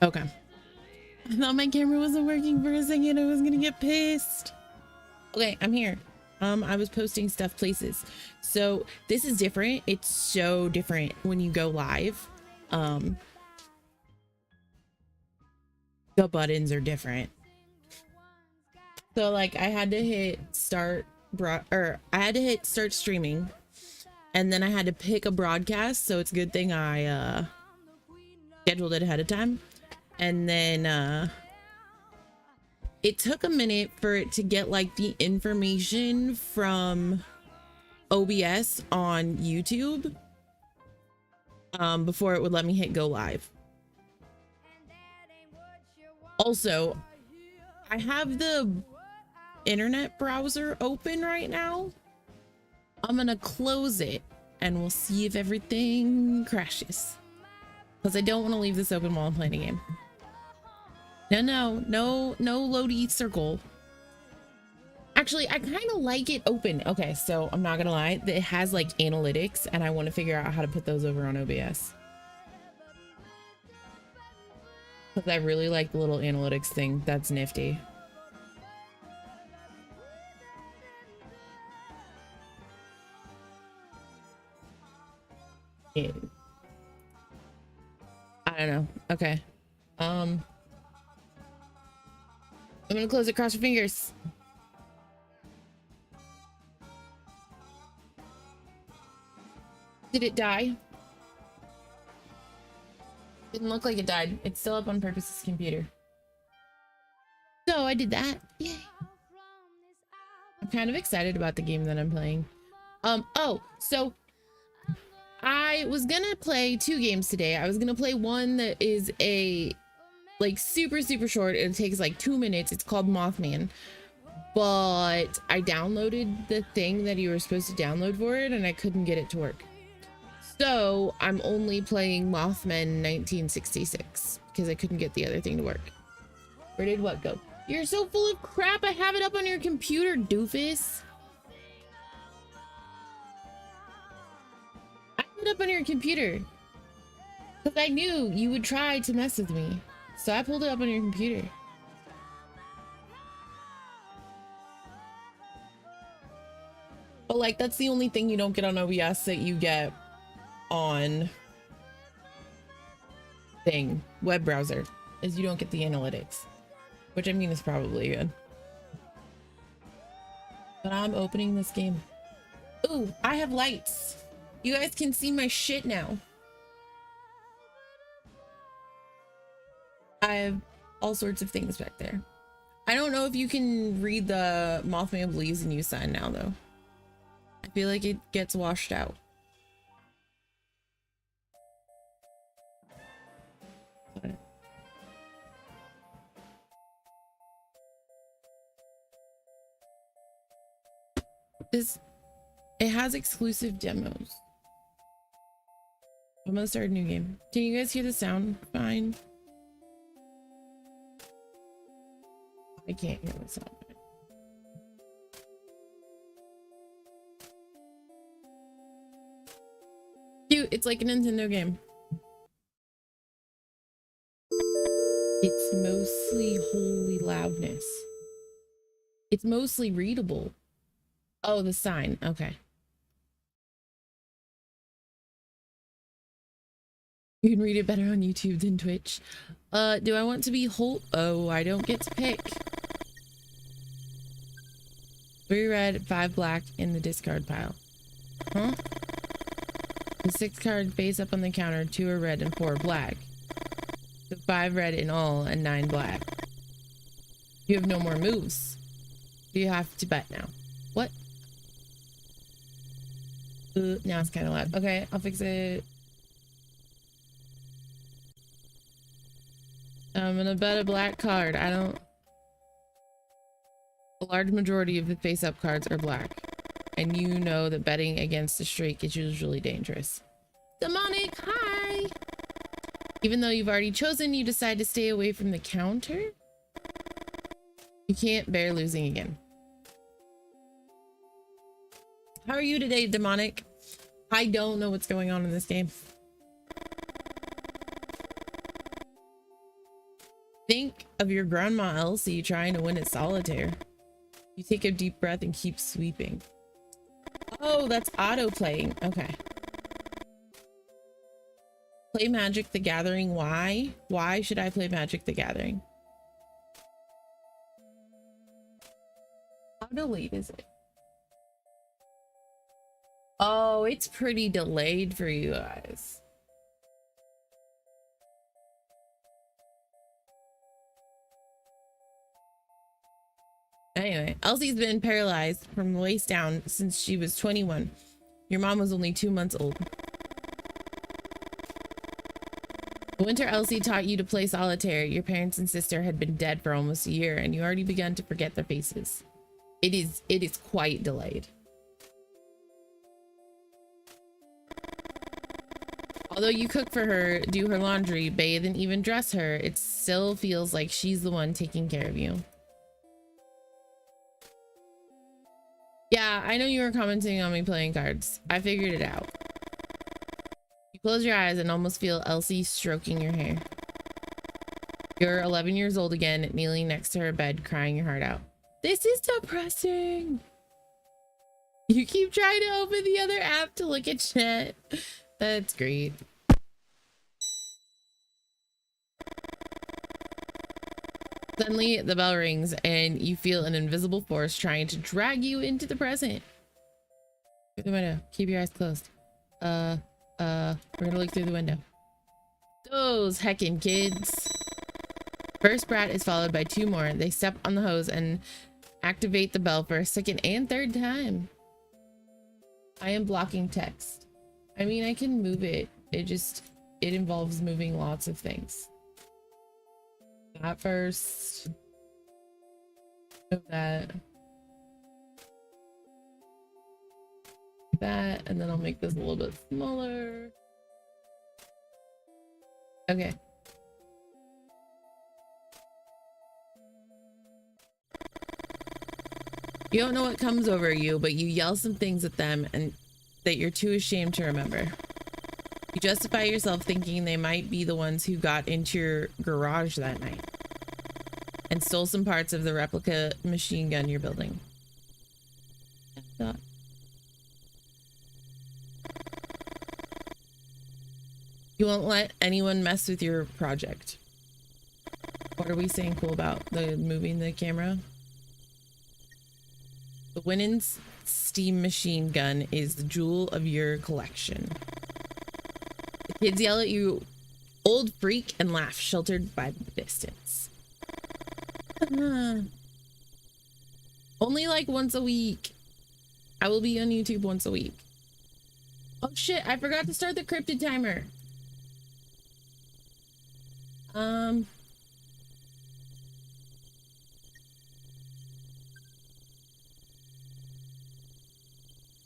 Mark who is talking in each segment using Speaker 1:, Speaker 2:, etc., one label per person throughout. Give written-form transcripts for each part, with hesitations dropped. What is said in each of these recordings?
Speaker 1: Okay. I thought my camera wasn't working for a second. I was gonna get pissed. Okay, I'm here. I was posting stuff places. So this is different. It's so different when you go live. The buttons are different. So like I had to hit start I had to hit start streaming, and then I had to pick a broadcast. So it's a good thing I scheduled it ahead of time. And then it took a minute for it to get like the information from OBS on YouTube before it would let me hit go live. Also, I have the internet browser open right now. I'm gonna close it and we'll see if everything crashes, because I don't want to leave this open while I'm playing a game. No loady circle. Actually, I kind of like it open. Okay, so I'm not gonna lie, it has like analytics, and I want to figure out how to put those over on OBS, because I really like the little analytics thing. That's nifty. Yeah. I don't know. Okay. I'm gonna close it. Cross your fingers. Did it die? Didn't look like it died. It's still up on Purpose's computer. So I did that. Yay. I'm kind of excited about the game that I'm playing. Oh, so I was gonna play 2 games today. I was gonna play one that is a like super short. It takes like 2 minutes. It's called Mothman. But I downloaded the thing that you were supposed to download for it, and I couldn't get it to work. So I'm only playing Mothman 1966 because I couldn't get the other thing to work. Where did what go? You're so full of crap. I have it up on your computer, doofus. I have it up on your computer because I knew you would try to mess with me. So I pulled it up on your computer. But like, that's the only thing you don't get on OBS that you get on web browser, is you don't get the analytics, which I mean is probably good. But I'm opening this game. Ooh, I have lights. You guys can see my shit now. I have all sorts of things back there. I don't know if you can read the Mothman Believes in You sign now though. I feel like it gets washed out. It has exclusive demos. I'm gonna start a new game. Can you guys hear the sound fine? I can't hear the sound. Cute, it's like a Nintendo game. It's mostly holy loudness. It's mostly readable. Oh, the sign. Okay. You can read it better on YouTube than Twitch. Do I want to be Oh, I don't get to pick. 3 red, 5 black in the discard pile. Huh? The 6 card face up on the counter. 2 are red and 4 are black. So 5 red in all and 9 black. You have no more moves. So you have to bet now. What? Now it's kind of loud. Okay, I'll fix it. I'm gonna bet a black card. A large majority of the face-up cards are black. And you know that betting against a streak is usually dangerous. Demonic, hi! Even though you've already chosen, you decide to stay away from the counter? You can't bear losing again. How are you today, Demonic? I don't know what's going on in this game. of your grandma Elsie trying to win at solitaire. You take a deep breath and keep sweeping. Oh, that's auto playing. Okay. Play Magic the Gathering. Why? Why should I play Magic the Gathering? How delayed is it? Oh, it's pretty delayed for you guys. Anyway, Elsie's been paralyzed from the waist down since she was 21. Your mom was only 2 months old. The winter Elsie taught you to play solitaire. Your parents and sister had been dead for almost a year, and you already begun to forget their faces. It is quite delayed. Although you cook for her, do her laundry, bathe, and even dress her, it still feels like she's the one taking care of you. Yeah, I know you were commenting on me playing cards. I figured it out. You close your eyes and almost feel Elsie stroking your hair. You're 11 years old again, kneeling next to her bed, crying your heart out. This is depressing. You keep trying to open the other app to look at chat. That's great. Suddenly, the bell rings and you feel an invisible force trying to drag you into the present. Through the window. Keep your eyes closed. We're gonna look through the window. Those heckin' kids. First brat is followed by 2 more. They step on the hose and activate the bell for a second and third time. I am blocking text. I mean, I can move it. It involves moving lots of things. That first. Move that. That, and then I'll make this a little bit smaller. Okay. You don't know what comes over you, but you yell some things at them and that you're too ashamed to remember. You justify yourself thinking they might be the ones who got into your garage that night and stole some parts of the replica machine gun you're building. You won't let anyone mess with your project. What are we saying cool about the moving the camera? The Winnin's steam machine gun is the jewel of your collection. The kids yell at you, old freak, and laugh, sheltered by the distance. Only like once a week. I will be on YouTube once a week. Oh shit, I forgot to start the cryptid timer.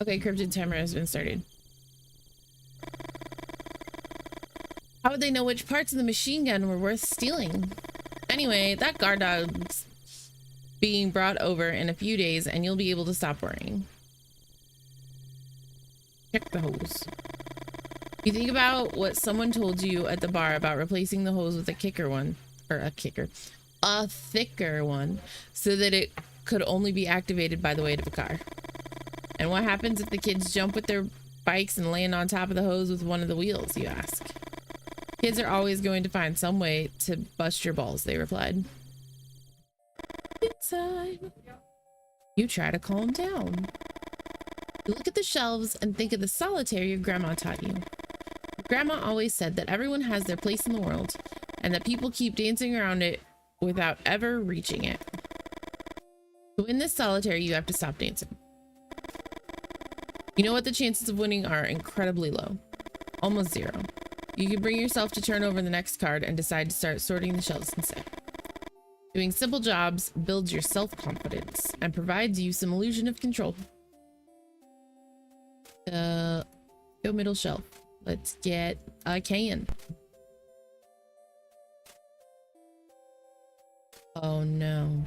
Speaker 1: Okay, cryptid timer has been started. How would they know which parts of the machine gun were worth stealing? Anyway, that guard dog's being brought over in a few days and you'll be able to stop worrying. Check the hose. You think about what someone told you at the bar about replacing the hose with a thicker one, so that it could only be activated by the weight of a car. And what happens if the kids jump with their bikes and land on top of the hose with one of the wheels, you ask? Kids are always going to find some way to bust your balls, they replied. Inside. You try to calm down. You look at the shelves and think of the solitaire your grandma taught you. Grandma always said that everyone has their place in the world and that people keep dancing around it without ever reaching it. To win this solitaire, you have to stop dancing. You know what the chances of winning are incredibly low, almost 0. You can bring yourself to turn over the next card and decide to start sorting the shelves instead. Doing simple jobs builds your self-confidence and provides you some illusion of control. Go middle shelf. Let's get a can. Oh no.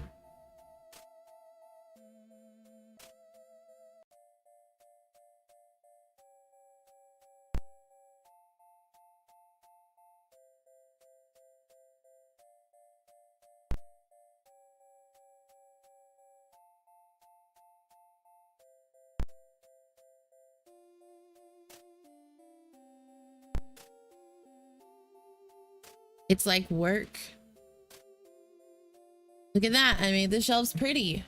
Speaker 1: It's like work. Look at that. I made the shelves pretty.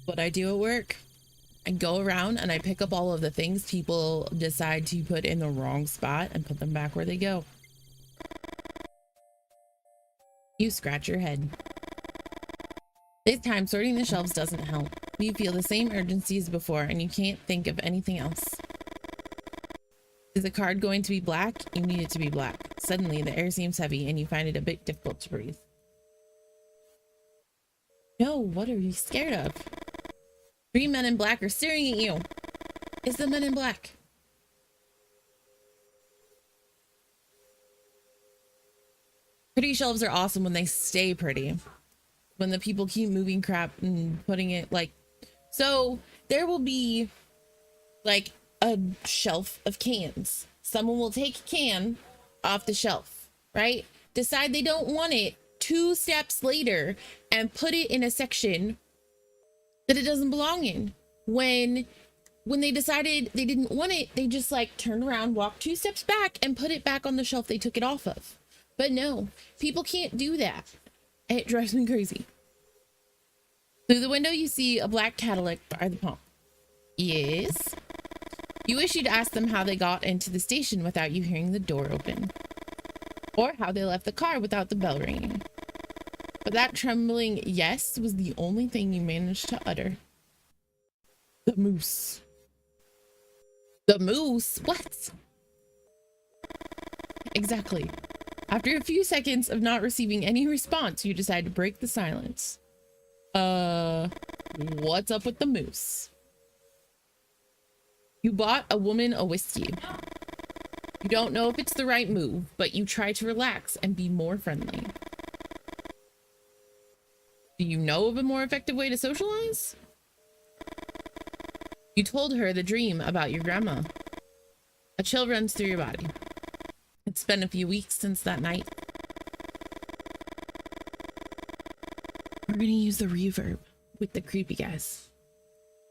Speaker 1: What I do at work, I go around and I pick up all of the things people decide to put in the wrong spot and put them back where they go. You scratch your head. This time, sorting the shelves doesn't help. You feel the same urgency as before and you can't think of anything else. Is the card going to be black? You need it to be black. Suddenly, the air seems heavy and you find it a bit difficult to breathe. No, what are you scared of? 3 men in black are staring at you. It's the men in black. Pretty shelves are awesome when they stay pretty. When the people keep moving crap and putting it like... So there will be like a shelf of cans. Someone will take a can off the shelf, right? Decide they don't want it 2 steps later and put it in a section that it doesn't belong in. When they decided they didn't want it, they just like turned around, walked 2 steps back and put it back on the shelf they took it off of. But no, people can't do that. It drives me crazy. Through the window, you see a black Cadillac by the pump. Yes. You wish you'd ask them how they got into the station without you hearing the door open. Or how they left the car without the bell ringing. But that trembling yes was the only thing you managed to utter. The moose. The moose? What? Exactly. After a few seconds of not receiving any response, you decide to break the silence. What's up with the moose? You bought a woman a whiskey. You don't know if it's the right move, but you try to relax and be more friendly. Do you know of a more effective way to socialize? You told her the dream about your grandma. A chill runs through your body. It's been a few weeks since that night. We're gonna use the reverb with the creepy guys.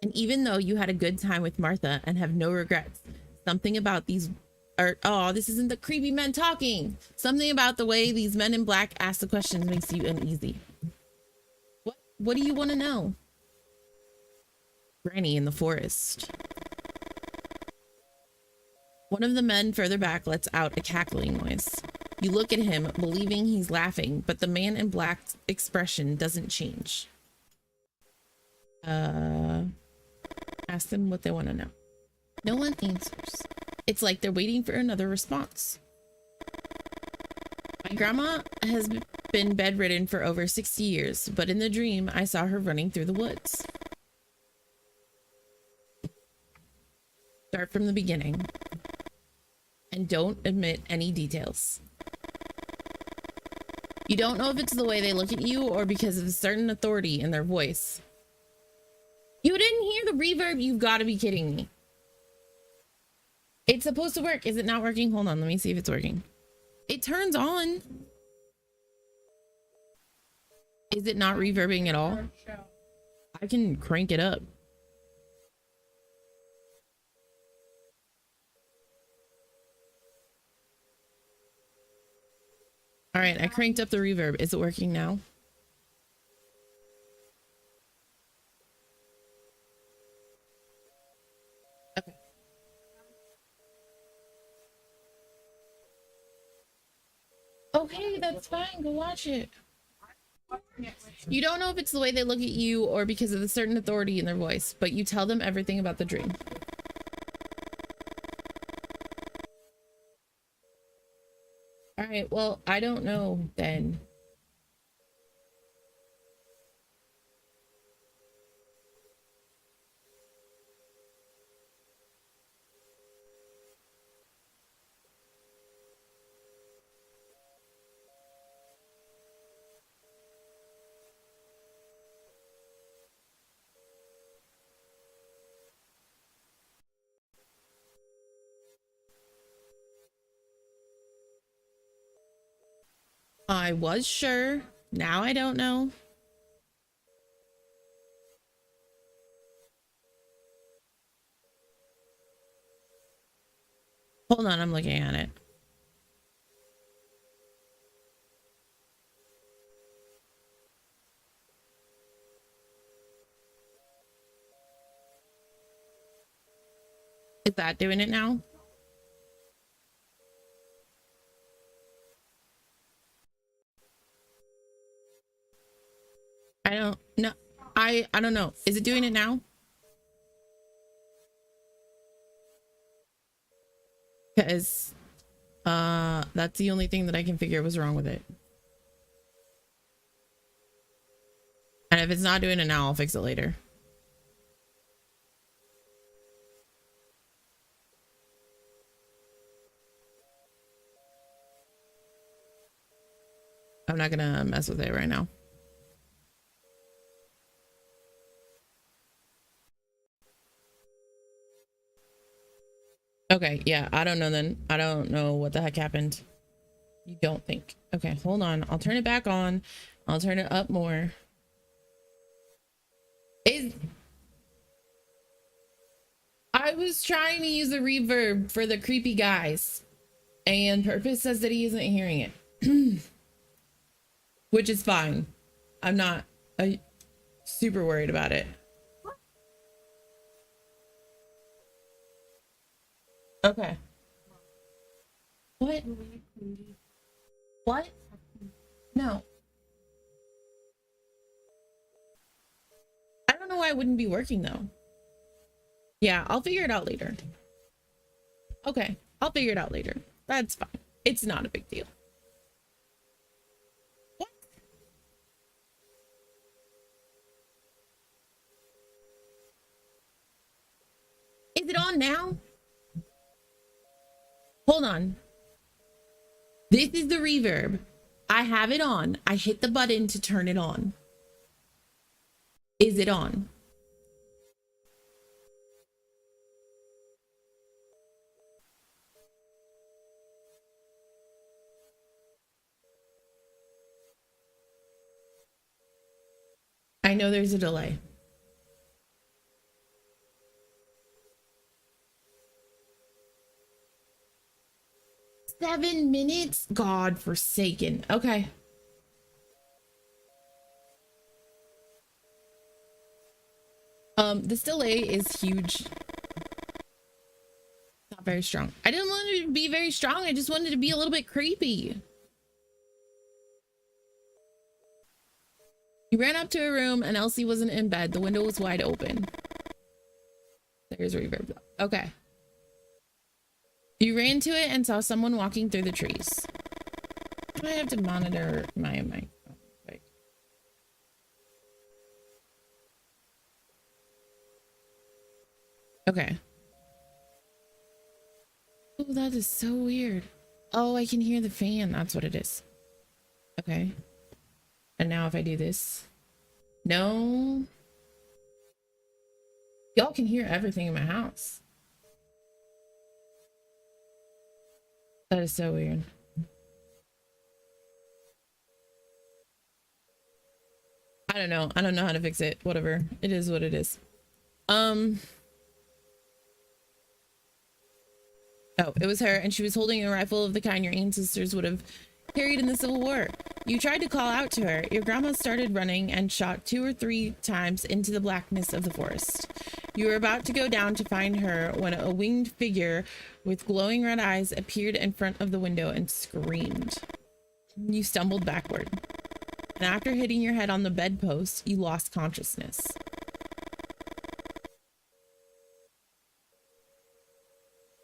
Speaker 1: And even though you had a good time with Martha and have no regrets, something about these oh, this isn't the creepy men talking. Something about the way these men in black ask the questions makes you uneasy. What do you want to know? Granny in the forest. One of the men further back lets out a cackling noise. You look at him, believing he's laughing, but the man in black's expression doesn't change. Ask them what they want to know. No one answers. It's like they're waiting for another response. My grandma has been bedridden for over 60 years, but in the dream, I saw her running through the woods. Start from the beginning. And don't omit any details. You don't know if it's the way they look at you or because of a certain authority in their voice. You didn't hear the reverb? You've got to be kidding me. It's supposed to work. Is it not working? Hold on. Let me see if it's working. It turns on. Is it not reverbing at all? I can crank it up. All right, I cranked up the reverb. Is it working now? Okay. Okay, that's fine. Go watch it. You don't know if it's the way they look at you or because of a certain authority in their voice, but you tell them everything about the dream. All right, well, I don't know then. I was sure. Now I don't know. Hold on, I'm looking at it. Is that doing it now? I don't know. I don't know. Is it doing it now? Because that's the only thing that I can figure was wrong with it. And if it's not doing it now, I'll fix it later. I'm not gonna mess with it right now. Okay, yeah, I don't know then. I don't know what the heck happened. You don't think. Okay, hold on. I'll turn it back on. I'll turn it up more. I was trying to use the reverb for the creepy guys, and Purpose says that he isn't hearing it. Which is fine. I'm not super worried about it. Okay. What? What? No. I don't know why it wouldn't be working though. Yeah, I'll figure it out later. Okay, I'll figure it out later. That's fine. It's not a big deal. What? Is it on now? Hold on. This is the reverb. I have it on. I hit the button to turn it on. Is it on? I know there's a delay. Seven minutes? God forsaken. Okay. This delay is huge. Not very strong. I didn't want it to be very strong. I just wanted it to be a little bit creepy. You ran up to a room and Elsie wasn't in bed. The window was wide open. There's reverb. Okay. You ran to it and saw someone walking through the trees. I have to monitor my mic. Okay. Oh, that is so weird. Oh, I can hear the fan. That's what it is. Okay. And now if I do this. No. Y'all can hear everything in my house. That is so weird. I don't know. I don't know how to fix it. Whatever. It is what it is. Oh, it was her, and she was holding a rifle of the kind your ancestors would have carried in the Civil War. You tried to call out to her. Your grandma started running and shot 2 or 3 times into the blackness of the forest. You were about to go down to find her when a winged figure with glowing red eyes appeared in front of the window and screamed. You stumbled backward, and after hitting your head on the bedpost, you lost consciousness.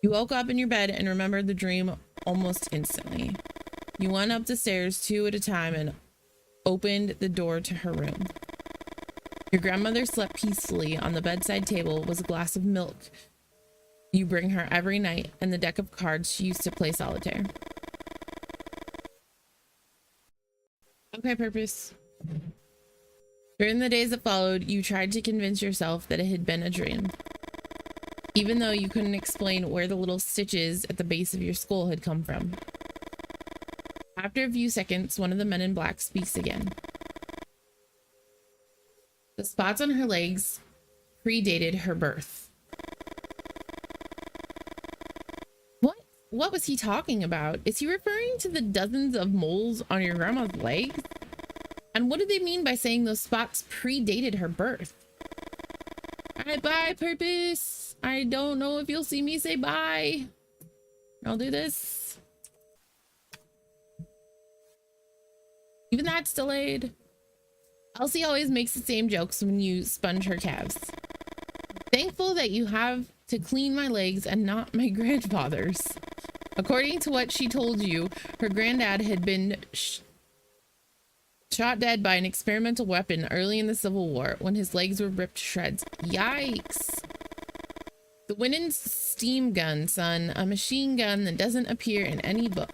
Speaker 1: You woke up in your bed and remembered the dream almost instantly. You went up the stairs 2 at a time and opened the door to her room. Your grandmother slept peacefully. On the bedside table was a glass of milk you bring her every night and the deck of cards she used to play solitaire. Okay, Purpose. During the days that followed, you tried to convince yourself that it had been a dream, even though you couldn't explain where the little stitches at the base of your skull had come from. After a few seconds, one of the men in black speaks again. The spots on her legs predated her birth. What was he talking about? Is he referring to the dozens of moles on your grandma's legs? And what do they mean by saying those spots predated her birth? All right, bye, Purpose. I don't know if you'll see me say bye. I'll do this. Even that's delayed. Elsie always makes the same jokes when you sponge her calves. Thankful that you have to clean my legs and not my grandfather's. According to what she told you, her granddad had been shot dead by an experimental weapon early in the Civil War when his legs were ripped to shreds. Yikes. The Winnin's steam gun, son, a machine gun that doesn't appear in any book.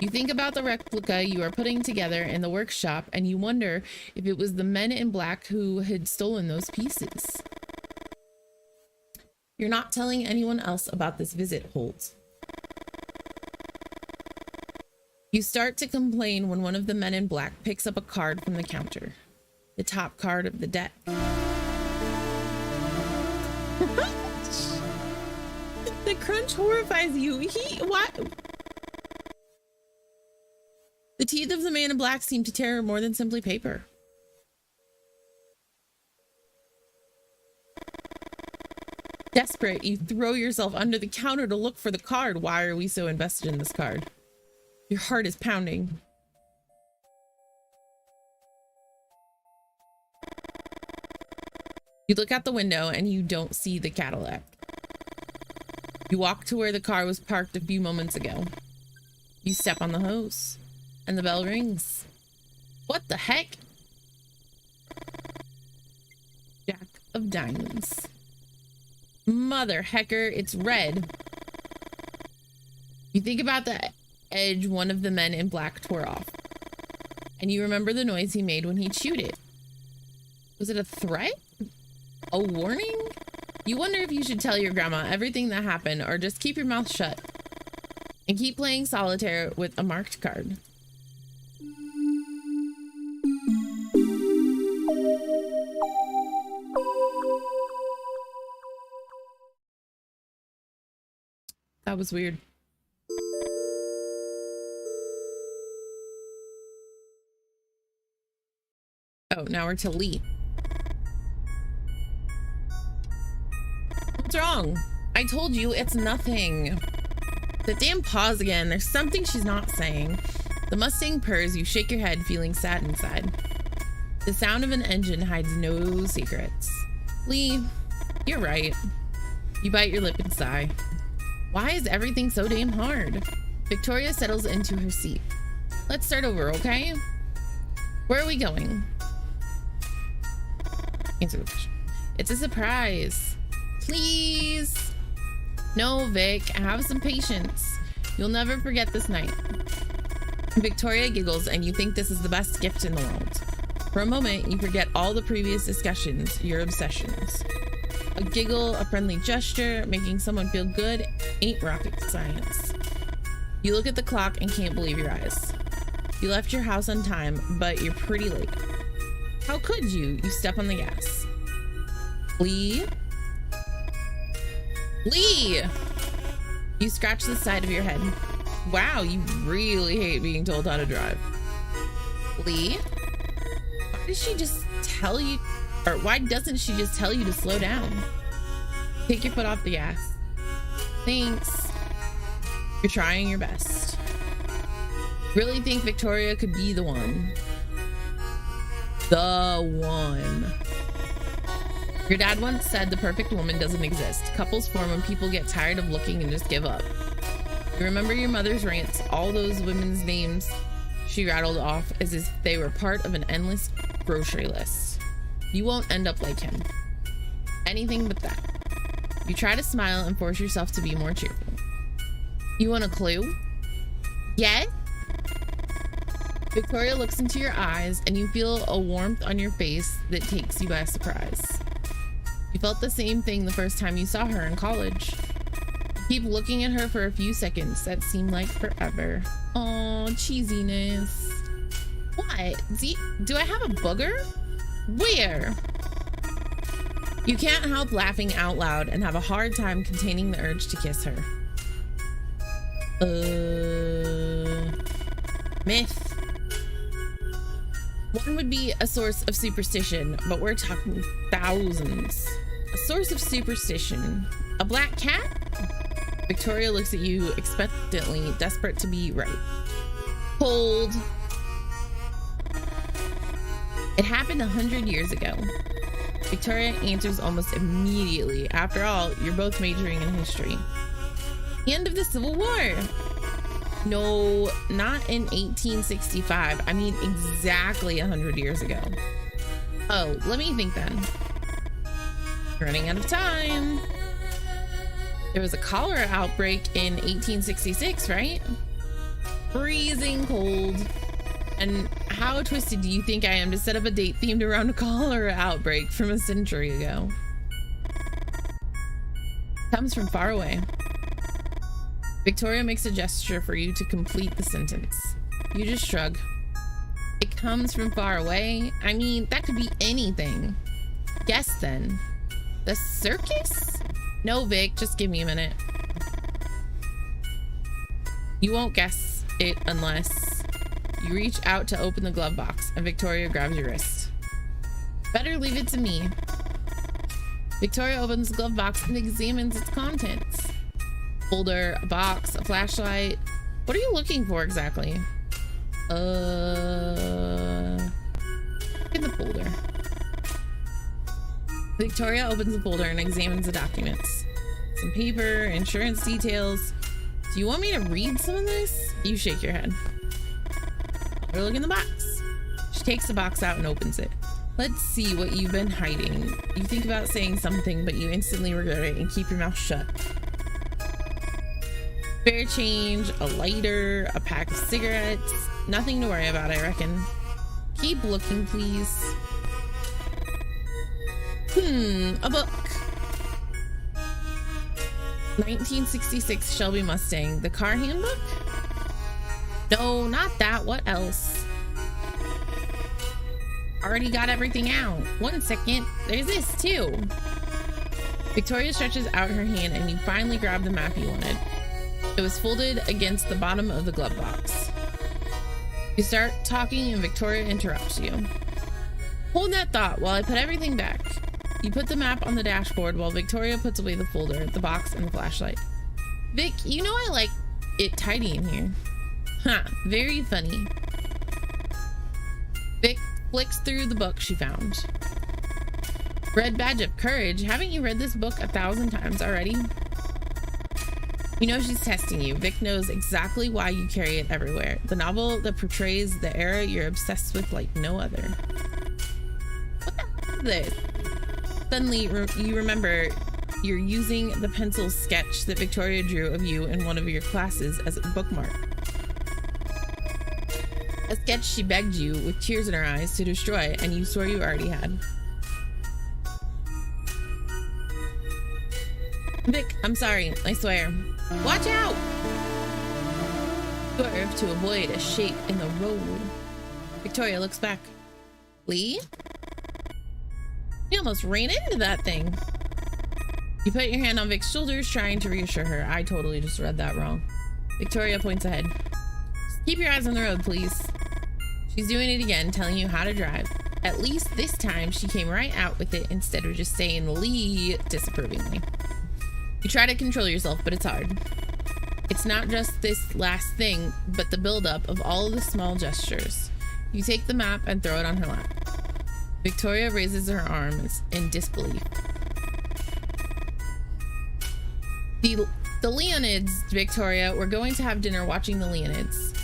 Speaker 1: You think about the replica you are putting together in the workshop and you wonder if it was the men in black who had stolen those pieces. You're not telling anyone else about this visit, Holt. You start to complain when one of the men in black picks up a card from the counter. The top card of the deck. The crunch horrifies you. What? The teeth of the man in black seem to tear more than simply paper. Desperate, you throw yourself under the counter to look for the card. Why are we so invested in this card? Your heart is pounding. You look out the window and you don't see the Cadillac. You walk to where the car was parked a few moments ago. You step on the hose and the bell rings. What the heck? Jack of diamonds. Mother hecker, it's red. You think about the edge one of the men in black tore off. And you remember the noise he made when he chewed it. Was it a threat? A warning? You wonder if you should tell your grandma everything that happened or just keep your mouth shut and keep playing solitaire with a marked card. That was weird. Oh, now we're to Lee. What's wrong? I told you it's nothing. The damn pause again. There's something she's not saying. The Mustang purrs. You shake your head, feeling sad inside. The sound of an engine hides no secrets. Lee, you're right. You bite your lip and sigh. Why is everything so damn hard? Victoria settles into her seat. Let's start over, okay? Where are we going? Answer the question. It's a surprise. Please. No, Vic, have some patience. You'll never forget this night. Victoria giggles and you think this is the best gift in the world. For a moment, you forget all the previous discussions, your obsessions. A giggle, a friendly gesture, making someone feel good ain't rocket science. You look at the clock and can't believe your eyes. You left your house on time, but you're pretty late. How could you? You step on the gas. Lee? Lee! You scratch the side of your head. Wow, you really hate being told how to drive. Lee? Why does she just tell you, or why doesn't she just tell you to slow down? Take your foot off the gas. Thanks. You're trying your best. Really think Victoria could be the one. The one. Your dad once said the perfect woman doesn't exist. Couples form when people get tired of looking and just give up. You remember your mother's rants, all those women's names she rattled off as if they were part of an endless grocery list. You won't end up like him. Anything but that. You try to smile and force yourself to be more cheerful. You want a clue? Yeah? Victoria looks into your eyes and you feel a warmth on your face that takes you by surprise. You felt the same thing the first time you saw her in college. You keep looking at her for a few seconds that seem like forever. Oh, cheesiness. What? Do I have a booger? Where? You can't help laughing out loud and have a hard time containing the urge to kiss her. Myth. One would be a source of superstition, but we're talking thousands. A source of superstition. A black cat? Victoria looks at you expectantly, desperate to be right. Cold. It happened 100 years ago. Victoria answers almost immediately. After all, you're both majoring in history. The end of the Civil War. No, not in 1865. I mean, exactly 100 years ago. Oh, let me think then. Running out of time. There was a cholera outbreak in 1866, right? Freezing cold. And how twisted do you think I am to set up a date themed around a cholera outbreak from a century ago? Comes from far away. Victoria makes a gesture for you to complete the sentence. You just shrug. It comes from far away? I mean, that could be anything. Guess then. The circus? No, Vic, just give me a minute. You won't guess it unless you reach out to open the glove box and Victoria grabs your wrist. Better leave it to me. Victoria opens the glove box and examines its contents. Folder, a box, a flashlight. What are you looking for exactly? Look in the folder. Victoria opens the folder and examines the documents. Some paper, insurance details. Do you want me to read some of this? You shake your head. Or look in the box. She takes the box out and opens it. Let's see what you've been hiding. You think about saying something, but you instantly regret it and keep your mouth shut. Spare change, a lighter, a pack of cigarettes. Nothing to worry about, I reckon. Keep looking, please. A book. 1966 Shelby Mustang. The car handbook? No, not that. What else? Already got everything out. 1 second. There's this too. Victoria stretches out her hand and you finally grab the map you wanted. It was folded against the bottom of the glove box. You start talking and Victoria interrupts you. Hold that thought while I put everything back. You put the map on the dashboard while Victoria puts away the folder, the box, and the flashlight. Vic, you know I like it tidy in here. Huh, very funny. Vic flicks through the book she found. Red Badge of Courage. Haven't you read this book 1,000 times already? You know she's testing you. Vic knows exactly why you carry it everywhere. The novel that portrays the era you're obsessed with like no other. What the hell is this? Suddenly, you remember you're using the pencil sketch that Victoria drew of you in one of your classes as a bookmark. A sketch she begged you, with tears in her eyes, to destroy, and you swore you already had. Vic, I'm sorry, I swear. Watch out! Swerve to avoid a shape in the road. Victoria looks back. Lee? You almost ran into that thing. You put your hand on Vic's shoulders, trying to reassure her. I totally just read that wrong. Victoria points ahead. Just keep your eyes on the road, please. She's doing it again, telling you how to drive. At least this time, she came right out with it instead of just saying Lee disapprovingly. You try to control yourself, but it's hard. It's not just this last thing, but the buildup of all of the small gestures. You take the map and throw it on her lap. Victoria raises her arms in disbelief. The Leonids, Victoria. We're going to have dinner watching the Leonids.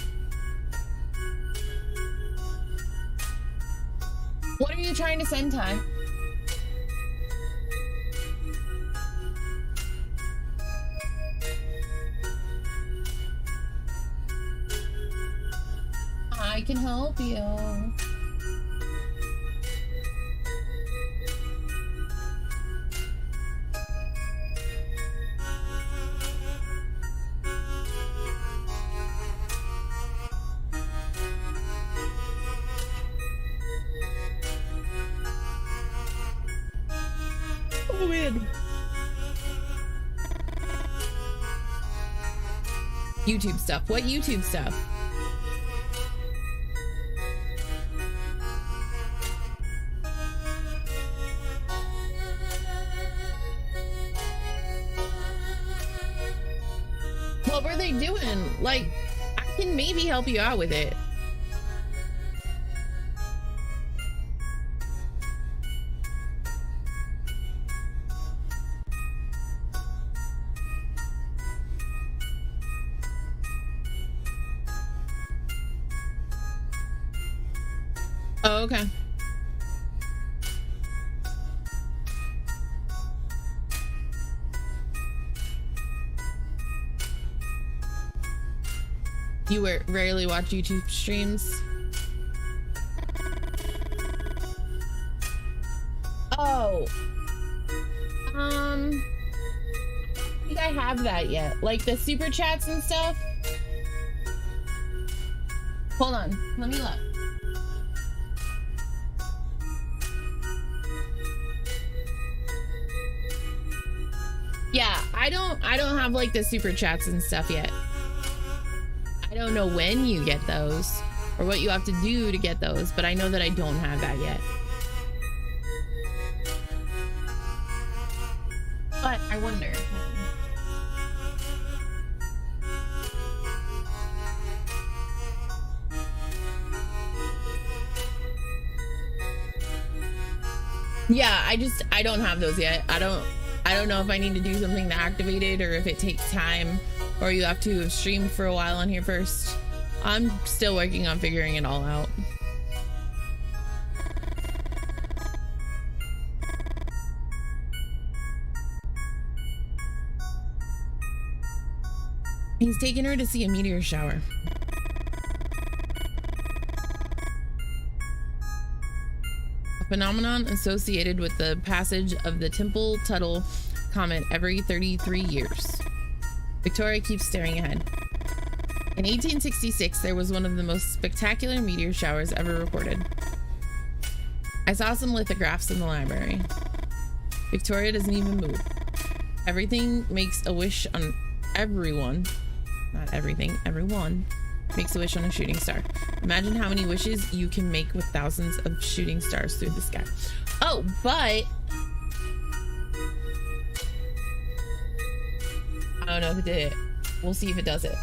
Speaker 1: What are you trying to send, Ty? I can help you. Oh man. YouTube stuff. What YouTube stuff? What were they doing? Like, I can maybe help you out with it. Oh, okay. You rarely watch YouTube streams? Oh. I think I have that yet. Like the super chats and stuff. Hold on, let me look. Yeah, I don't have like the super chats and stuff yet. I don't know when you get those or what you have to do to get those, but I know that I don't have that yet. But I wonder. Yeah, I don't have those yet. I don't know if I need to do something to activate it or if it takes time or you have to have streamed for a while on here first. I'm still working on figuring it all out. He's taking her to see a meteor shower. A phenomenon associated with the passage of the Temple-Tuttle comet every 33 years. Victoria keeps staring ahead. In 1866, there was one of the most spectacular meteor showers ever recorded. I saw some lithographs in the library. Victoria doesn't even move. Everything makes a wish on everyone. Not everything, everyone makes a wish on a shooting star. Imagine how many wishes you can make with thousands of shooting stars through the sky. Oh, but I don't know if it did it. We'll see if it does it.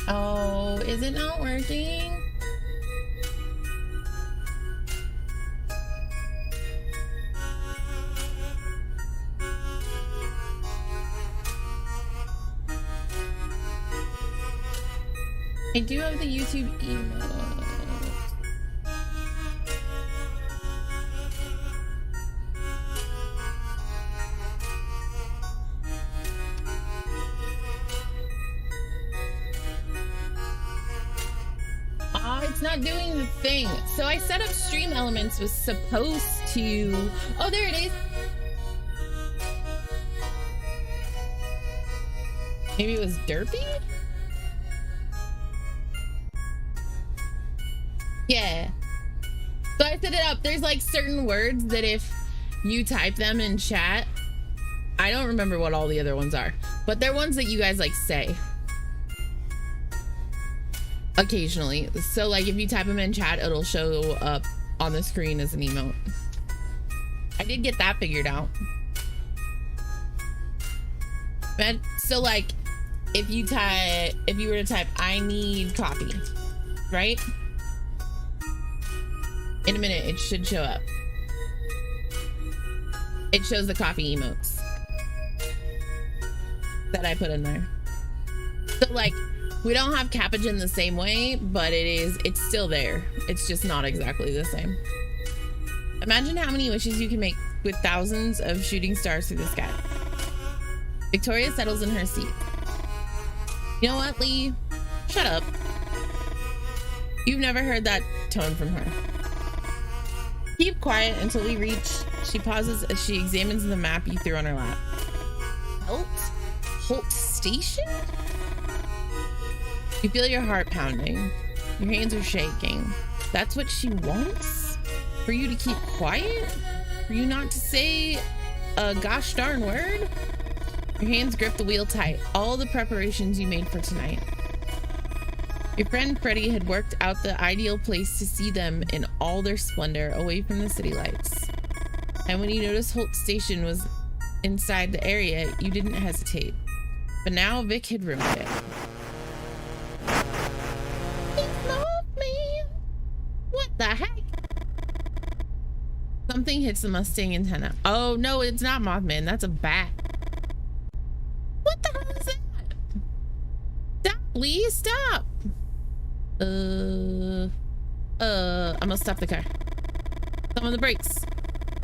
Speaker 1: Oh, is it not working? I do have the YouTube email. It's not doing the thing. So I set up Stream Elements was supposed to... Oh, there it is. Maybe it was derpy? Yeah. So I set it up. There's like certain words that if you type them in chat, I don't remember what all the other ones are, but they're ones that you guys like say occasionally. So like if you type them in chat, it'll show up on the screen as an emote. I did get that figured out. And so like if you were to type I need coffee, right? In a minute it should show up. It shows the coffee emotes that I put in there. So like we don't have capuchin the same way, but it's still there. It's just not exactly the same. Imagine how many wishes you can make with thousands of shooting stars through the sky. Victoria settles in her seat. You know what, Lee? Shut up. You've never heard that tone from her. Keep quiet until we reach. She pauses as she examines the map you threw on her lap. Holt Station? You feel your heart pounding. Your hands are shaking. That's what she wants? For you to keep quiet? For you not to say a gosh darn word? Your hands grip the wheel tight. All the preparations you made for tonight. Your friend Freddie had worked out the ideal place to see them in all their splendor, away from the city lights. And when you noticed Holt Station was inside the area, you didn't hesitate. But now Vic had ruined it. It's Mothman! What the heck? Something hits the Mustang antenna. Oh no, it's not Mothman. That's a bat. What the hell is that? Stop, please stop. I'm gonna stop the car. Thumb on the brakes.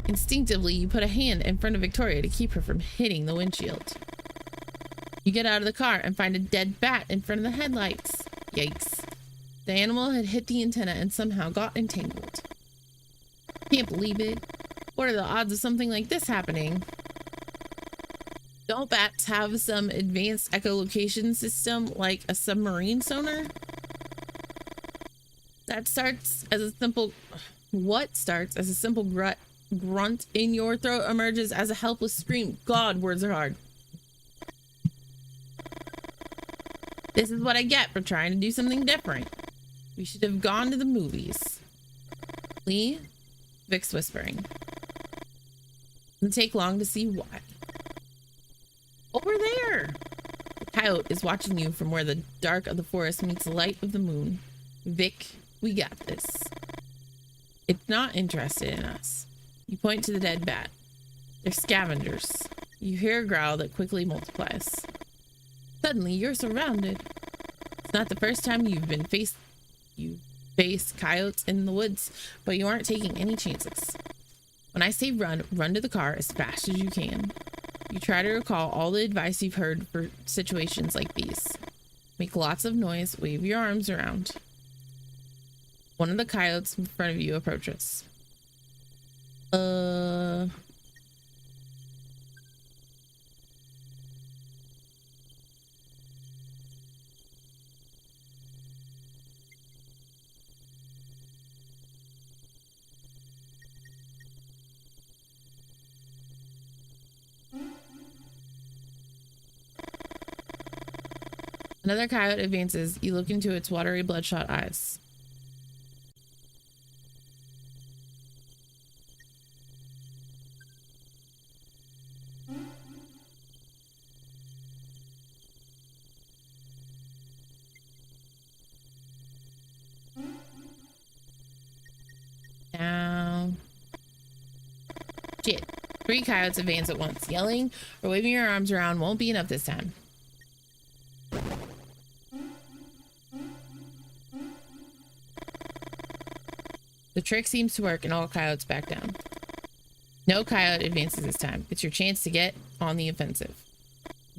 Speaker 1: Instinctively, you put a hand in front of Victoria to keep her from hitting the windshield. You get out of the car and find a dead bat in front of the headlights. Yikes. The animal had hit the antenna and somehow got entangled. Can't believe it. What are the odds of something like this happening? Don't bats have some advanced echolocation system like a submarine sonar? That starts as a simple... What starts as a simple grunt in your throat emerges as a helpless scream. God, words are hard. This is what I get for trying to do something different. We should have gone to the movies. Lee? Vic's whispering. Doesn't take long to see why. Over there! The coyote is watching you from where the dark of the forest meets the light of the moon. Vic, we got this. It's not interested in us. You point to the dead bat. They're scavengers. You hear a growl that quickly multiplies. Suddenly, you're surrounded. It's not the first time you face coyotes in the woods, but you aren't taking any chances. When I say run, run to the car as fast as you can. You try to recall all the advice you've heard for situations like these. Make lots of noise, wave your arms around. One of the coyotes in front of you approaches. Another coyote advances. You look into its watery, bloodshot eyes. Now. Shit. 3 coyotes advance at once. Yelling or waving your arms around won't be enough this time. The trick seems to work and all coyotes back down. No coyote advances this time. It's your chance to get on the offensive.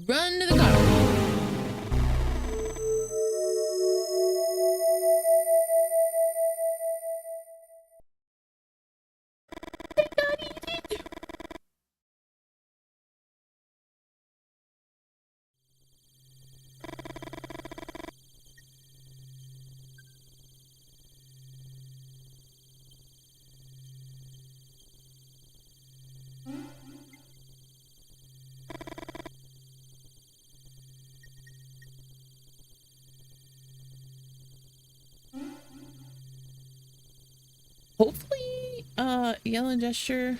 Speaker 1: Run to the car. Hopefully, yell and gesture.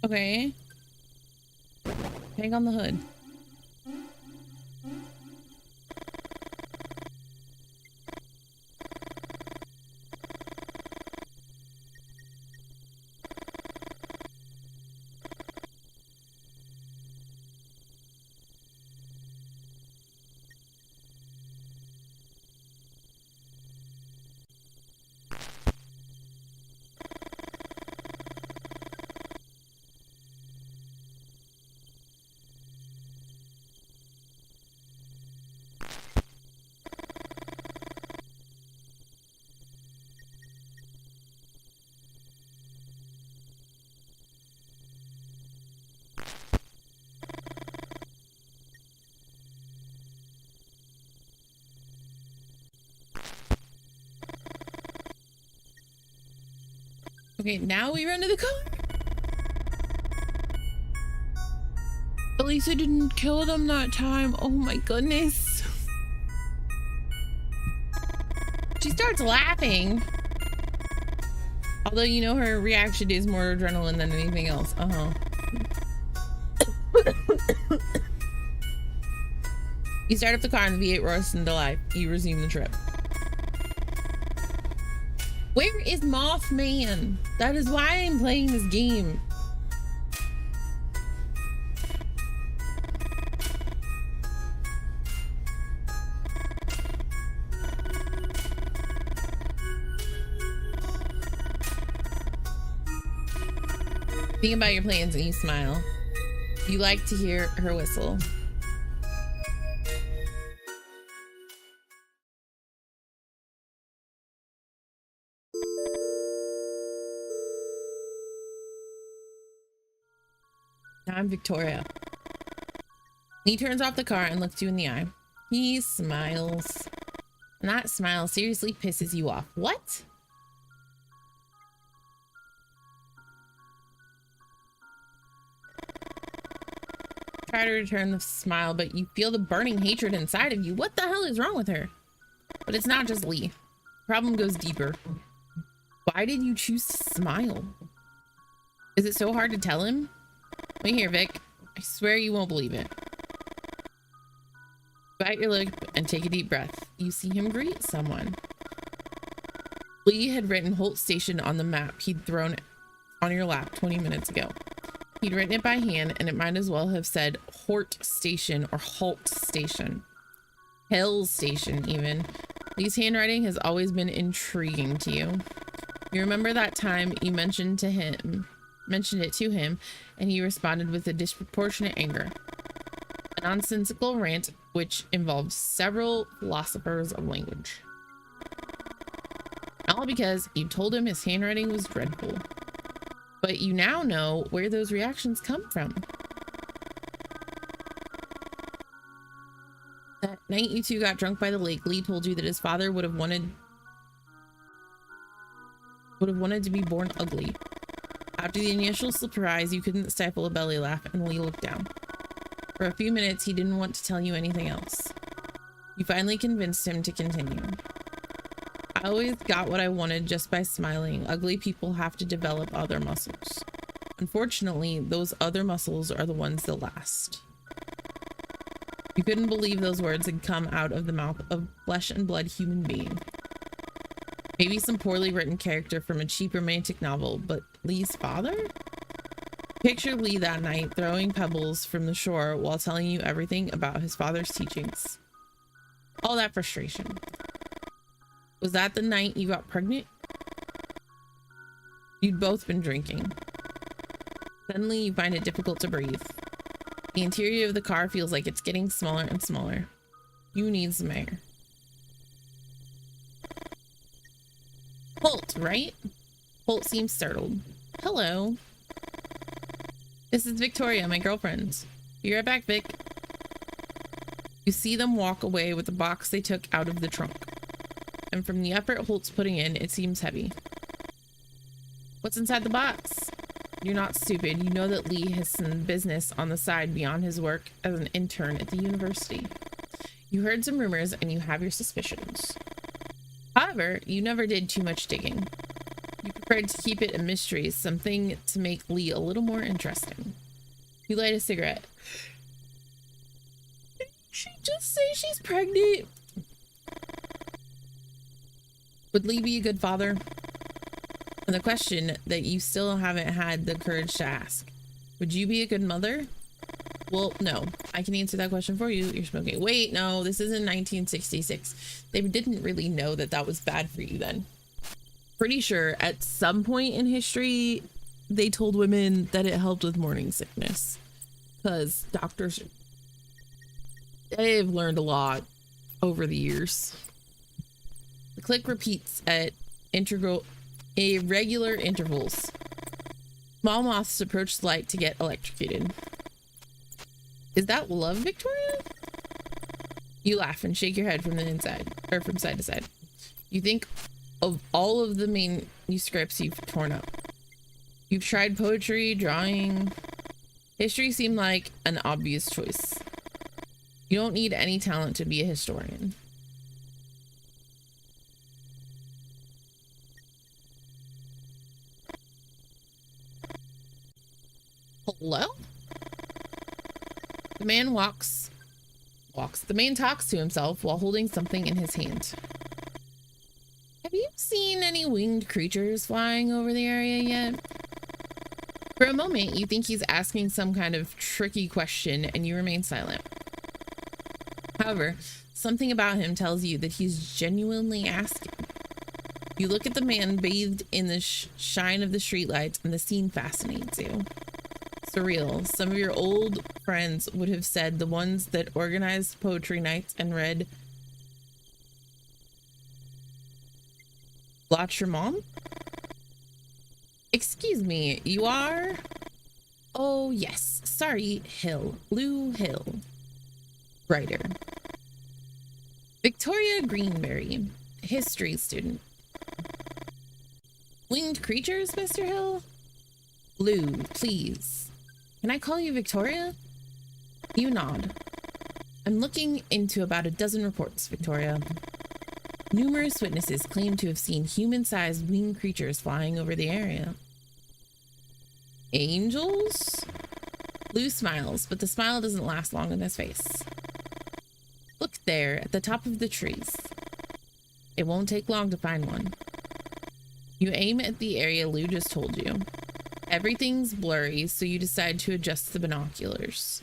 Speaker 1: Okay. Hang on the hood. Okay, now we run to the car. At least I didn't kill them that time. Oh my goodness. She starts laughing. Although, you know, her reaction is more adrenaline than anything else. You start up the car and the V8 roars into life. You resume the trip. Where is Mothman? That is why I'm playing this game. Think about your plans and you smile. You like to hear her whistle. Now I'm Victoria. He turns off the car and looks you in the eye. He smiles. And that smile seriously pisses you off. What? Try to return the smile, but you feel the burning hatred inside of you. What the hell is wrong with her? But it's not just Lee. The problem goes deeper. Why did you choose to smile? Is it so hard to tell him? Wait here, Vic. I swear you won't believe it. Bite your lip and take a deep breath. You see him greet someone. Lee had written Holt Station on the map he'd thrown on your lap 20 minutes ago. He'd written it by hand, and it might as well have said Hort Station or Halt Station. Hell Station, even. Lee's handwriting has always been intriguing to you. You remember that time you mentioned it to him, and he responded with a disproportionate anger. A nonsensical rant which involved several philosophers of language. All because you told him his handwriting was dreadful. But you now know where those reactions come from. That night you two got drunk by the lake, Lee told you that his father would have wanted to be born ugly. After the initial surprise, you couldn't stifle a belly laugh, and Lee looked down. For a few minutes, he didn't want to tell you anything else. You finally convinced him to continue. I always got what I wanted just by smiling. Ugly people have to develop other muscles. Unfortunately, those other muscles are the ones that last. You couldn't believe those words had come out of the mouth of flesh and blood human being. Maybe some poorly written character from a cheap romantic novel, but Lee's father? Picture Lee that night throwing pebbles from the shore while telling you everything about his father's teachings. All that frustration. Was that the night you got pregnant? You'd both been drinking. Suddenly you find it difficult to breathe. The interior of the car feels like it's getting smaller and smaller. You need some air. Holt, right? Holt seems startled. Hello. This is Victoria, my girlfriend. Be right back, Vic. You see them walk away with the box they took out of the trunk. And from the effort Holt's putting in, it seems heavy. What's inside the box? You're not stupid. You know that Lee has some business on the side beyond his work as an intern at the university. You heard some rumors and you have your suspicions. However, you never did too much digging. You preferred to keep it a mystery, something to make Lee a little more interesting. You light a cigarette. Did she just say she's pregnant? Would Lee be a good father? And the question that you still haven't had the courage to ask. Would you be a good mother? Well, no. I can answer that question for you. You're smoking. Wait, no. This is in 1966. They didn't really know that that was bad for you then. Pretty sure at some point in history, they told women that it helped with morning sickness. Because doctors, they've learned a lot over the years. The click repeats at irregular intervals. Small moths approach the light to get electrocuted. Is that love, Victoria? You laugh and shake your head from the inside, or from side to side. You think of all of the manuscripts you've torn up. You've tried poetry, drawing. History seemed like an obvious choice. You don't need any talent to be a historian. Hello? The man the man talks to himself while holding something in his hand. Have you seen any winged creatures flying over the area yet? For a moment, you think he's asking some kind of tricky question and you remain silent. However, something about him tells you that he's genuinely asking. You look at the man bathed in the shine of the streetlights and the scene fascinates you. Surreal. Some of your old friends would have said, the ones that organized poetry nights and read Blotch Your Mom? Excuse me, you are? Oh yes, sorry, Hill. Lou Hill. Writer. Victoria Greenberry. History student. Winged creatures, Mr. Hill? Lou, please. Can I call you Victoria? You nod. I'm looking into about a dozen reports, Victoria. Numerous witnesses claim to have seen human-sized winged creatures flying over the area. Angels? Lou smiles, but the smile doesn't last long on his face. Look there at the top of the trees. It won't take long to find one. You aim at the area Lou just told you. Everything's blurry, so you decide to adjust the binoculars.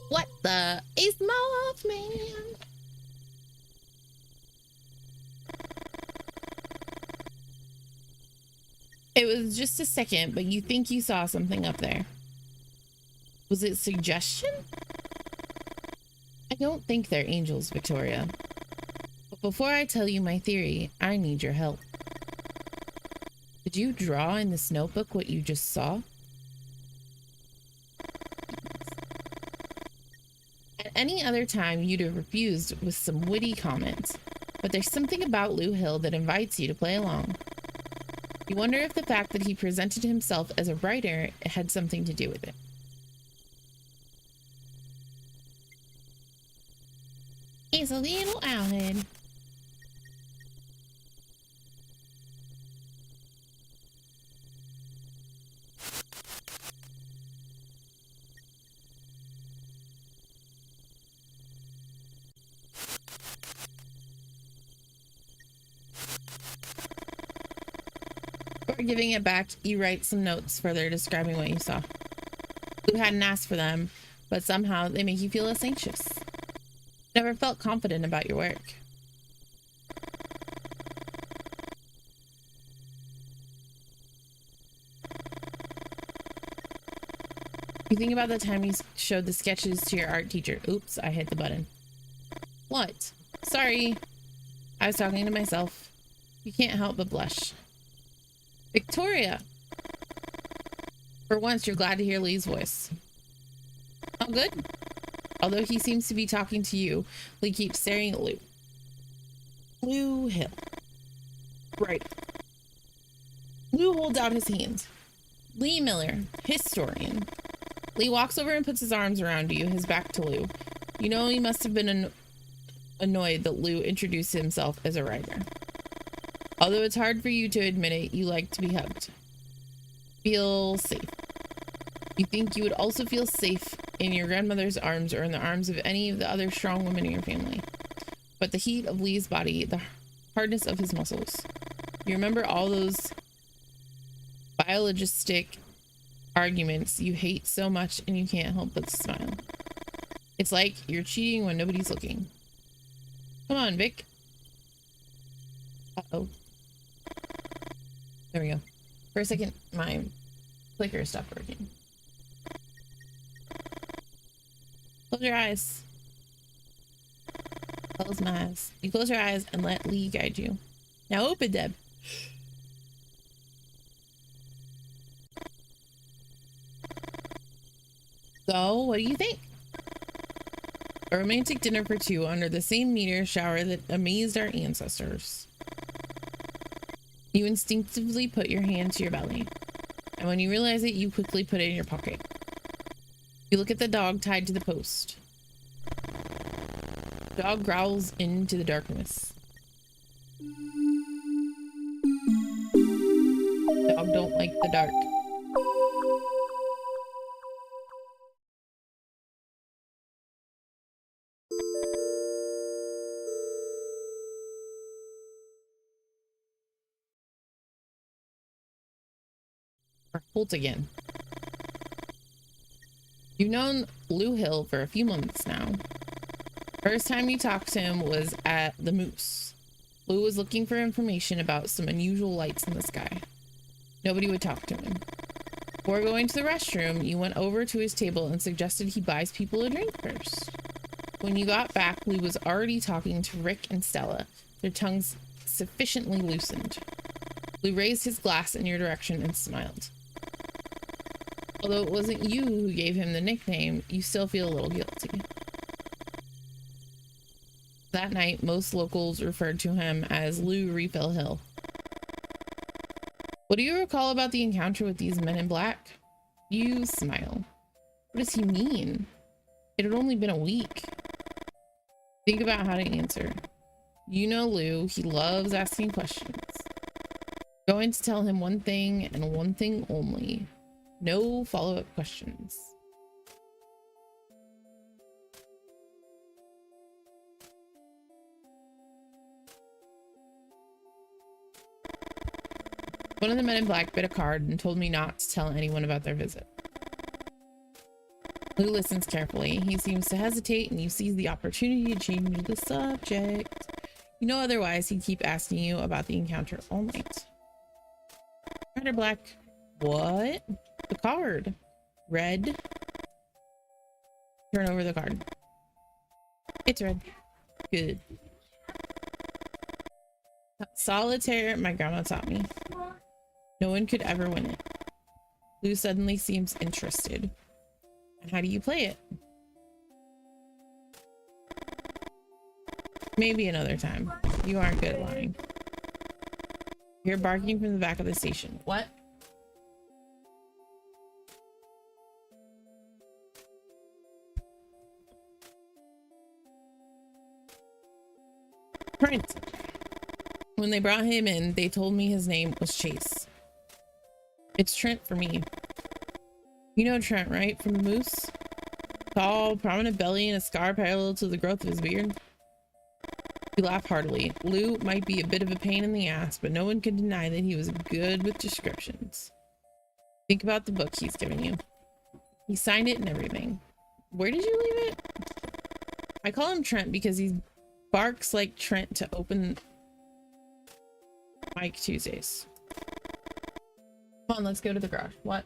Speaker 1: What the is Mothman? It was just a second, but you think you saw something up there. Was it suggestion? I don't think they're angels, Victoria. But before I tell you my theory, I need your help. Did you draw in this notebook what you just saw? At any other time, you'd have refused with some witty comments, but there's something about Lou Hill that invites you to play along. You wonder if the fact that he presented himself as a writer had something to do with it. He's a little owlhead. Before giving it back, you write some notes further describing what you saw. You hadn't asked for them, but somehow they make you feel less anxious. Never felt confident about your work. You think about the time you showed the sketches to your art teacher. Oops, I hit the button. What? Sorry. I was talking to myself. You can't help but blush. Victoria! For once, you're glad to hear Lee's voice. Oh, good. Although he seems to be talking to you, Lee keeps staring at Lou. Lou Hill. Right. Lou holds out his hand. Lee Miller, historian. Lee walks over and puts his arms around you, his back to Lou. You know he must have been annoyed that Lou introduced himself as a writer. Although it's hard for you to admit it, you like to be hugged. Feel safe. You think you would also feel safe in your grandmother's arms or in the arms of any of the other strong women in your family. But the heat of Lee's body, the hardness of his muscles. You remember all those biologistic arguments you hate so much and you can't help but smile. It's like you're cheating when nobody's looking. Come on, Vic. Uh-oh. There we go. For a second, my clicker stopped working. Close your eyes. Close my eyes. You close your eyes and let Lee guide you. Now open them. So, what do you think? A romantic dinner for two under the same meteor shower that amazed our ancestors. You instinctively put your hand to your belly, and when you realize it, you quickly put it in your pocket. You look at the dog tied to the post. The dog growls into the darkness. The dog don't like the dark. Holt again. You've known Lou Hill for a few months now. First time you talked to him was at the Moose. Lou was looking for information about some unusual lights in the sky. Nobody would talk to him. Before going to the restroom, you went over to his table and suggested he buys people a drink first. When you got back, Lou was already talking to Rick and Stella, their tongues sufficiently loosened. Lou raised his glass in your direction and smiled. Although it wasn't you who gave him the nickname, you still feel a little guilty. That night, most locals referred to him as Lou Refill Hill. What do you recall about the encounter with these men in black? You smile. What does he mean? It had only been a week. Think about how to answer. You know Lou, he loves asking questions. You're going to tell him one thing and one thing only. No follow-up questions. One of the men in black bit a card and told me not to tell anyone about their visit. Lou listens carefully. He seems to hesitate and you seize the opportunity to change the subject. You know otherwise he'd keep asking you about the encounter all night. Red or black? What? The card. Red. Turn over the card. It's red. Good. Solitaire, my grandma taught me. No one could ever win it. Lou suddenly seems interested. And how do you play it? Maybe another time. You aren't good at lying. You're barking from the back of the station. What? Trent. When they brought him in, they told me his name was Chase. It's Trent for me. You know Trent, right? From the Moose? Tall, prominent belly and a scar parallel to the growth of his beard. You laugh heartily. Lou might be a bit of a pain in the ass, but no one can deny that he was good with descriptions. Think about the book he's given you. He signed it and everything. Where did you leave it? I call him Trent because he barks like Trent to open Mike Tuesdays. Come on, let's go to the garage. What?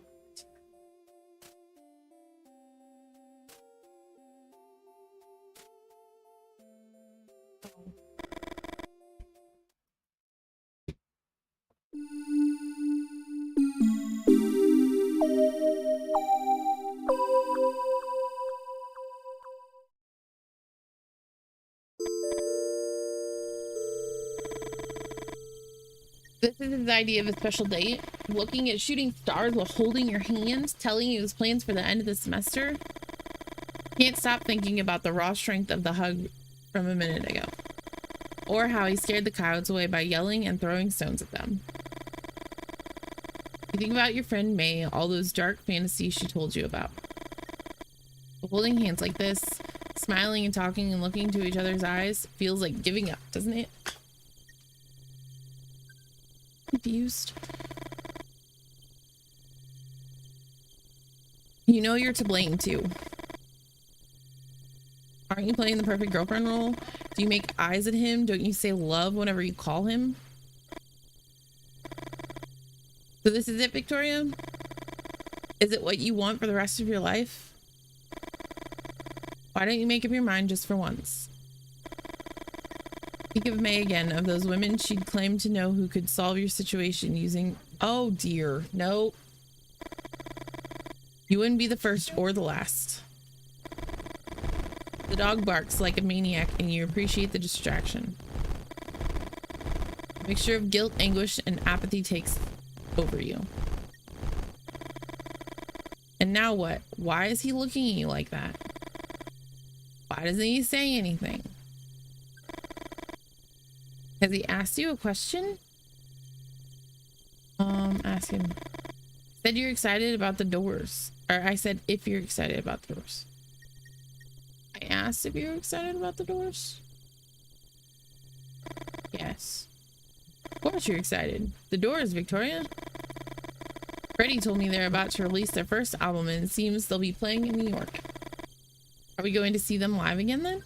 Speaker 1: This is his idea of a special date. Looking at shooting stars while holding your hands, telling you his plans for the end of the semester. Can't stop thinking about the raw strength of the hug from a minute ago. Or how he scared the coyotes away by yelling and throwing stones at them. You think about your friend May, all those dark fantasies she told you about. But holding hands like this, smiling and talking and looking into each other's eyes, feels like giving up, doesn't it? Confused. You know you're to blame too. Aren't you playing the perfect girlfriend role? Do you make eyes at him? Don't you say love whenever you call him? So this is it, Victoria? Is it what you want for the rest of your life? Why don't you make up your mind just for once? Think of May again, of those women she'd claimed to know who could solve your situation using... Oh dear, no. You wouldn't be the first or the last. The dog barks like a maniac and you appreciate the distraction. A mixture of guilt, anguish, and apathy takes over you. And now what? Why is he looking at you like that? Why doesn't he say anything? Has he asked you a question? Ask him. Said you're excited about the doors. Or I said if you're excited about the doors. I asked if you're excited about the doors. Yes. Of course you're excited. The Doors, Victoria. Freddie told me they're about to release their first album and it seems they'll be playing in New York. Are we going to see them live again then?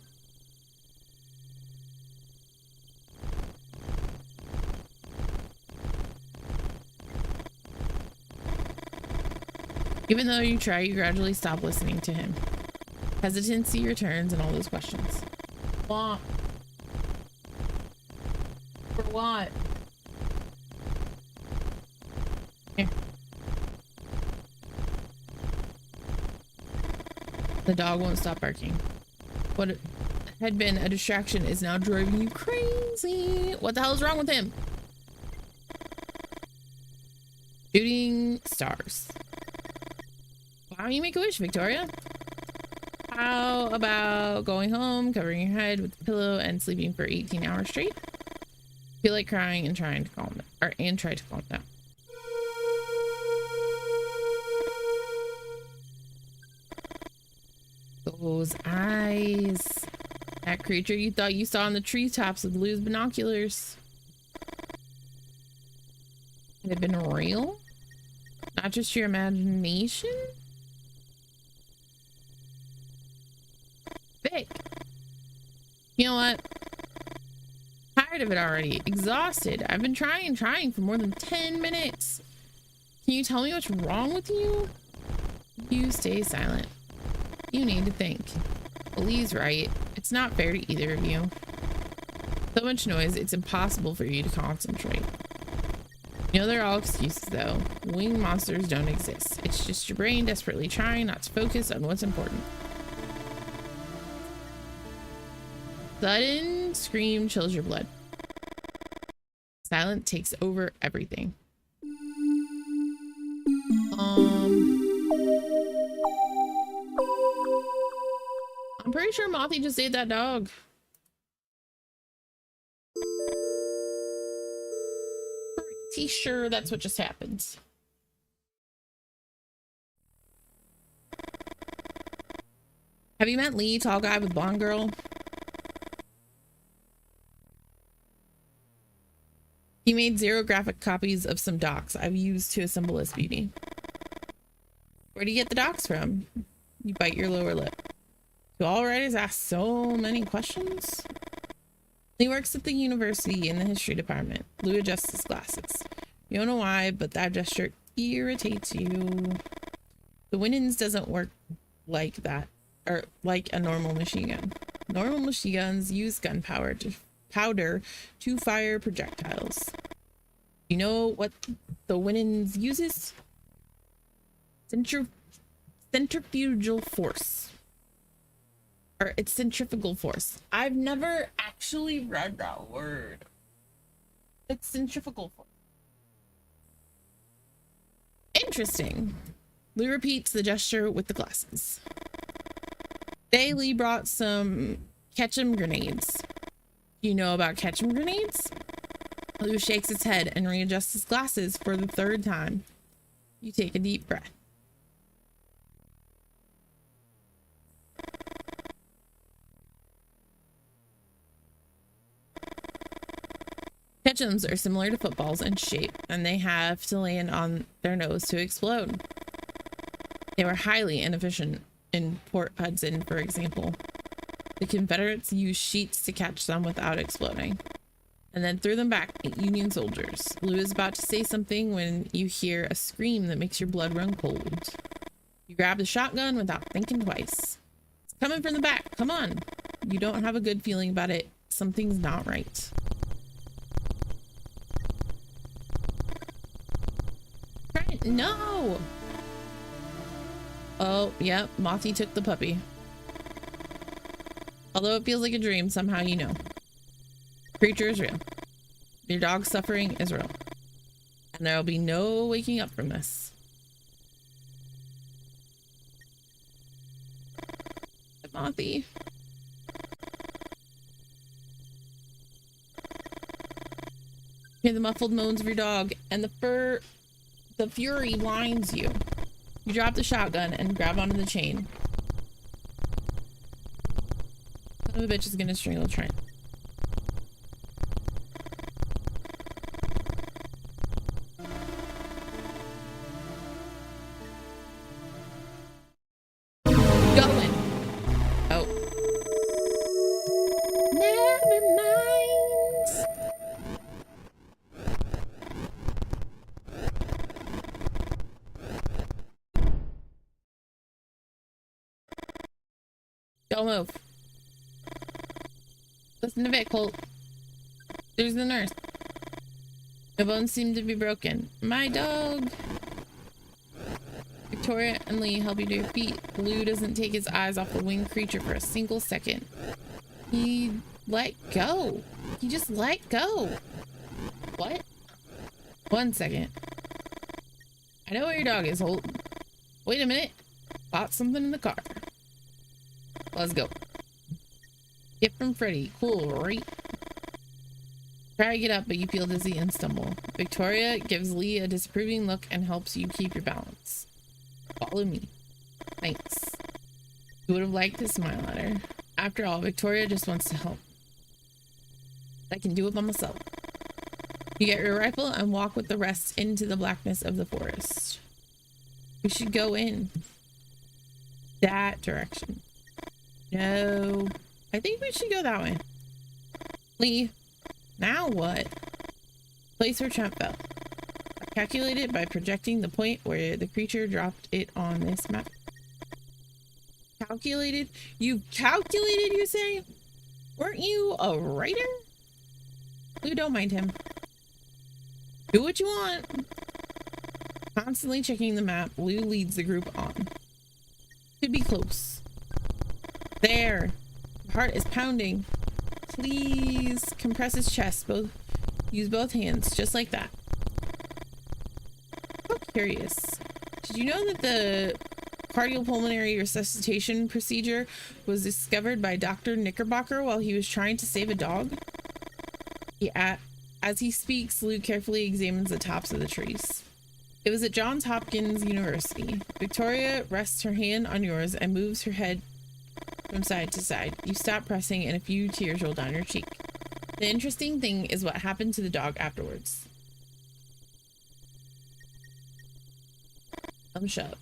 Speaker 1: Even though you try, you gradually stop listening to him. Hesitancy returns and all those questions. What? For what? Here. The dog won't stop barking. What had been a distraction is now driving you crazy. What the hell is wrong with him? Shooting stars. Why don't you make a wish, Victoria? How about going home, covering your head with a pillow, and sleeping for 18 hours straight? Feel like crying and trying to calm down, and try to calm down. Those eyes. That creature you thought you saw in the treetops with Lou's binoculars. Had it been real? Not just your imagination? Vic. You know what? Tired of it already. Exhausted. I've been trying for more than 10 minutes. Can you tell me what's wrong with you? You stay silent. You need to think. Lee's right. It's not fair to either of you. So much noise, it's impossible for you to concentrate. You know they're all excuses though. Winged monsters don't exist. It's just your brain desperately trying not to focus on what's important. Sudden scream chills your blood. Silence takes over everything. I'm pretty sure Mothy just ate that dog. Pretty sure that's what just happened. Have you met Lee, tall guy with blonde girl? He made 0 graphic copies of some docs I've used to assemble his beauty. Where do you get the docs from? You bite your lower lip. Do all writers ask so many questions? He works at the university in the history department. Lou adjusts his glasses. You don't know why, but that gesture irritates you. The Winans doesn't work like that, or like a normal machine gun. Normal machine guns use gunpowder to fire projectiles. You know what the Winans uses? Centrifugal force. Or it's centrifugal force. I've never actually read that word. It's centrifugal force. Interesting. Lou repeats the gesture with the glasses. Today Lee brought some ketchum grenades. You know about ketchum grenades? Lou shakes his head and readjusts his glasses for the 3rd time. You take a deep breath. Ketchums are similar to footballs in shape, and they have to land on their nose to explode. They were highly inefficient in Port Hudson, for example. The Confederates used sheets to catch them without exploding, and then threw them back at Union soldiers. Lou is about to say something when you hear a scream that makes your blood run cold. You grab the shotgun without thinking twice. It's coming from the back. Come on. You don't have a good feeling about it. Something's not right. No! Oh, yeah, Mothy took the puppy. Although it feels like a dream, somehow you know. Creature is real. Your dog's suffering is real. And there'll be no waking up from this. Mothy. Hear the muffled moans of your dog, and the fury blinds you. You drop the shotgun and grab onto the chain. Son of a bitch is gonna strangle Trent. Going. Oh. Never mind. Don't move. Listen to Vic, Colt. There's the nurse. The bones seem to be broken. My dog. Victoria and Lee help you to your feet. Lou doesn't take his eyes off the winged creature for a single second. He let go. He just let go. What? 1 second. I know where your dog is, Holt. Wait a minute. Bought something in the car. Let's go. Gift from Freddy. Cool, right? Try to get up, but you feel dizzy and stumble. Victoria gives Lee a disapproving look and helps you keep your balance. Follow me. Thanks. You would have liked to smile at her. After all, Victoria just wants to help. I can do it by myself. You get your rifle and walk with the rest into the blackness of the forest. We should go in that direction. No, I think we should go that way. Lee, now what? Place where Trent fell. I calculated by projecting the point where the creature dropped it on this map. Calculated? You calculated, you say? Weren't you a writer? Lou, don't mind him. Do what you want. Constantly checking the map, Lou leads the group on. Could be close. There. Heart is pounding. Please compress his chest. Use both hands, just like that. How curious. Did you know that the cardiopulmonary resuscitation procedure was discovered by Dr. Knickerbocker while he was trying to save a dog? As he speaks, Lou carefully examines the tops of the trees. It was at Johns Hopkins University. Victoria rests her hand on yours and moves her head from side to side. You stop pressing and a few tears roll down your cheek. The interesting thing is what happened to the dog afterwards. Shut up.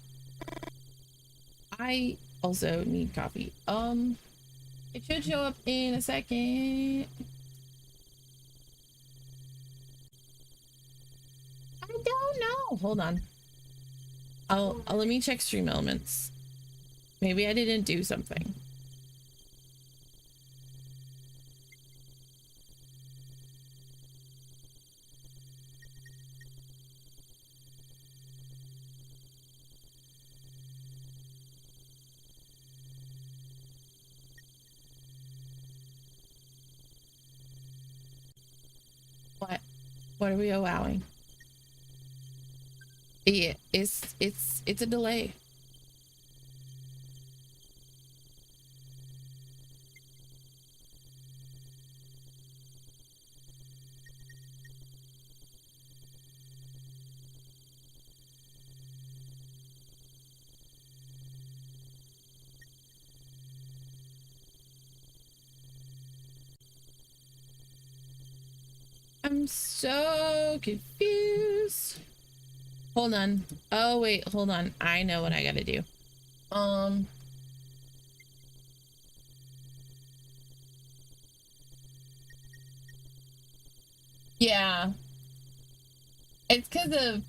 Speaker 1: I also need coffee. It should show up in a second. I don't know. Hold on. I'll let me check stream elements. Maybe I didn't do something. What are we allowing? Yeah, it's a delay. I'm so confused. Hold on. Oh, wait, hold on. I know what I gotta do. Yeah. It's because of...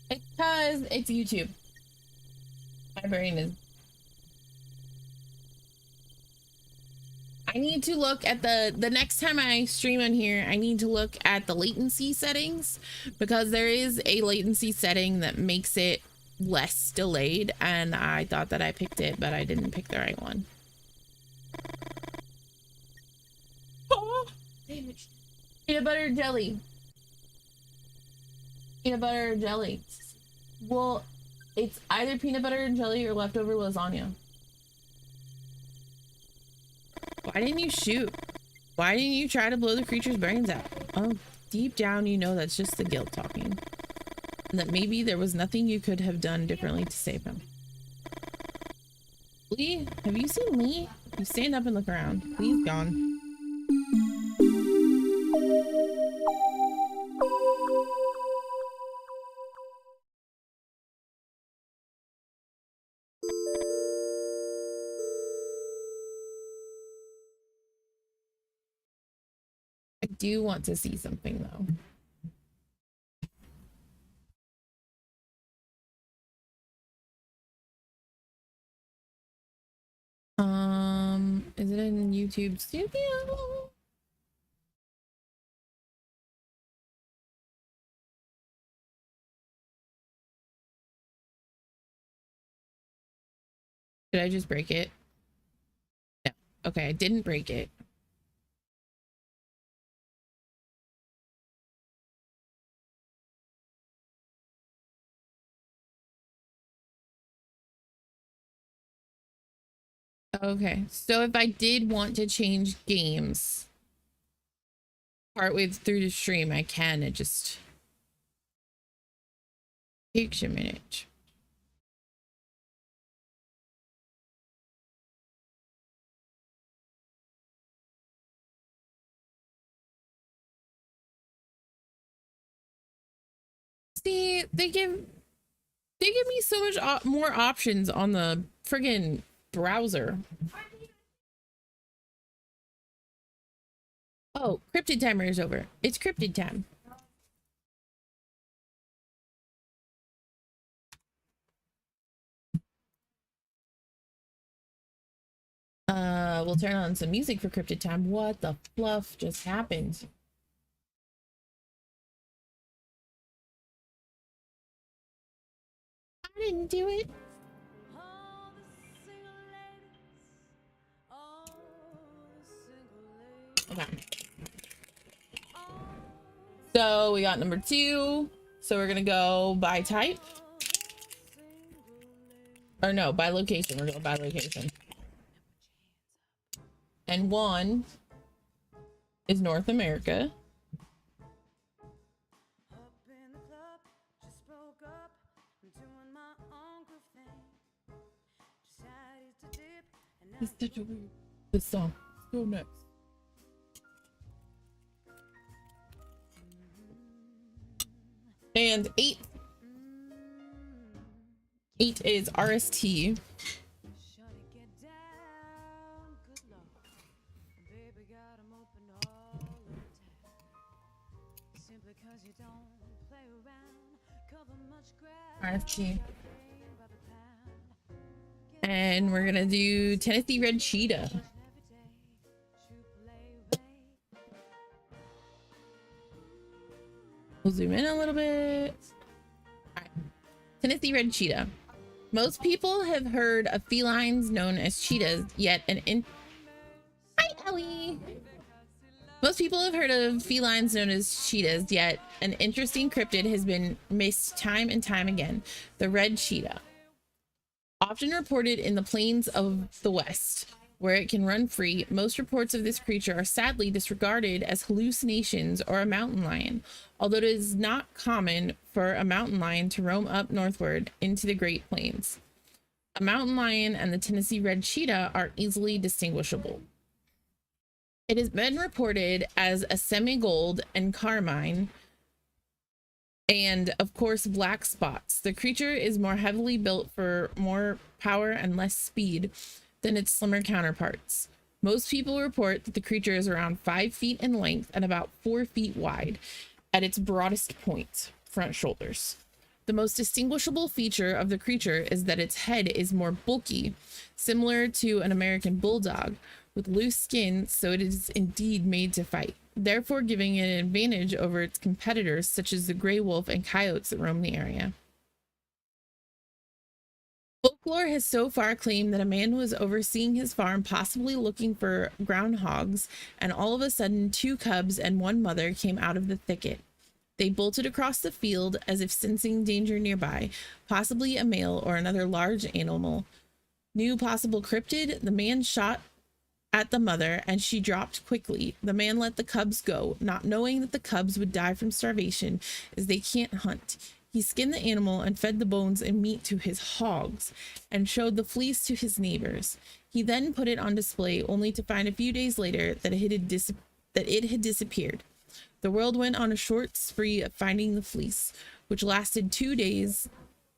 Speaker 1: It's because it's YouTube. My brain is... I need to look at the next time I stream on here, I need to look at the latency settings, because there is a latency setting that makes it less delayed, and I thought that I picked it, but I didn't pick the right one. Oh, damn it. Peanut butter jelly. Peanut butter jelly. Well, it's either peanut butter and jelly or leftover lasagna. Why didn't you shoot? Why didn't you try to blow the creature's brains out? Oh, deep down you know that's just the guilt talking. And that maybe there was nothing you could have done differently to save him. Lee? Have you seen Lee? You stand up and look around. Lee's gone. I do want to see something though. Is it in YouTube Studio? Did I just break it? No. Okay, I didn't break it. Okay, so if I did want to change games partway through the stream, I can. It just takes a minute. See, they give me so much more options on the friggin' browser. Oh, cryptid timer is over. It's cryptid time. We'll turn on some music for cryptid time. What the fluff just happened? I didn't do it. Okay. So we got number 2. So we're gonna go by type. Or no, by location. We're going by location. And 1 is North America. It's such a weird this song. Let's go next. And 8 is RST. RST. And we're gonna do Tennessee Red Cheetah. We'll zoom in a little bit. All right. Tennessee Red Cheetah. Most people have heard of felines known as cheetahs, yet Hi, Ellie! Most people have heard of felines known as cheetahs, yet an interesting cryptid has been missed time and time again. The red cheetah. Often reported in the plains of the West, where it can run free, most reports of this creature are sadly disregarded as hallucinations or a mountain lion, although it is not common for a mountain lion to roam up northward into the Great Plains. A mountain lion and the Tennessee red cheetah are easily distinguishable. It has been reported as a semi-gold and carmine, and of course black spots. The creature is more heavily built for more power and less speed than its slimmer counterparts. Most people report that the creature is around 5 feet in length and about 4 feet wide at its broadest point, front shoulders. The most distinguishable feature of the creature is that its head is more bulky, similar to an American bulldog, with loose skin, so it is indeed made to fight, therefore giving it an advantage over its competitors such as the gray wolf and coyotes that roam the area. Folklore has so far claimed that a man was overseeing his farm, possibly looking for groundhogs, and all of a sudden 2 cubs and 1 mother came out of the thicket. They bolted across the field as if sensing danger nearby, possibly a male or another large animal. New possible cryptid, the man shot at the mother and she dropped quickly. The man let the cubs go, not knowing that the cubs would die from starvation as they can't hunt. He skinned the animal and fed the bones and meat to his hogs and showed the fleece to his neighbors. He then put it on display, only to find a few days later that it had disappeared. The world went on a short spree of finding the fleece, which lasted 2 days,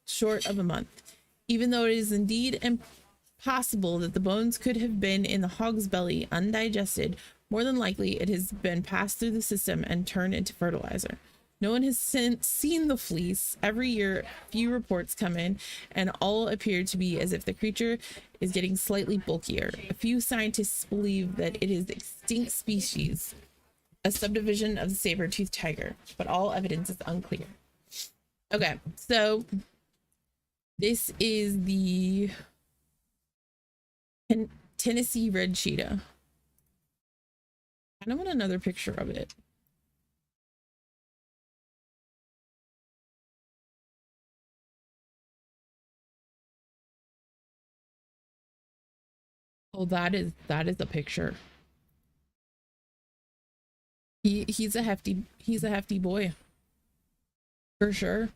Speaker 1: short of a month. Even though it is indeed impossible that the bones could have been in the hog's belly undigested, more than likely it has been passed through the system and turned into fertilizer. No one has since seen the fleece. Every year, few reports come in, and all appear to be as if the creature is getting slightly bulkier. A few scientists believe that it is an extinct species, a subdivision of the saber-toothed tiger, but all evidence is unclear. Okay, so this is the Tennessee red cheetah. I don't want another picture of it. Oh, that is a picture. He's a hefty boy. For sure.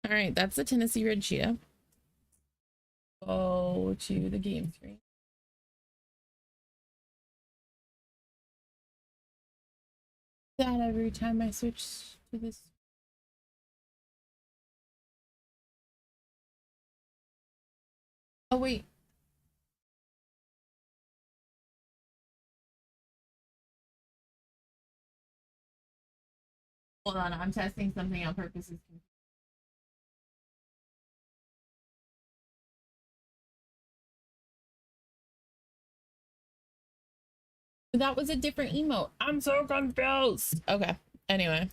Speaker 1: All right, that's the Tennessee red cheetah. Go to the game screen. That every time I switch to this. Oh wait. Hold on, I'm testing something on purpose. That was a different emote. I'm so confused. Okay, anyway.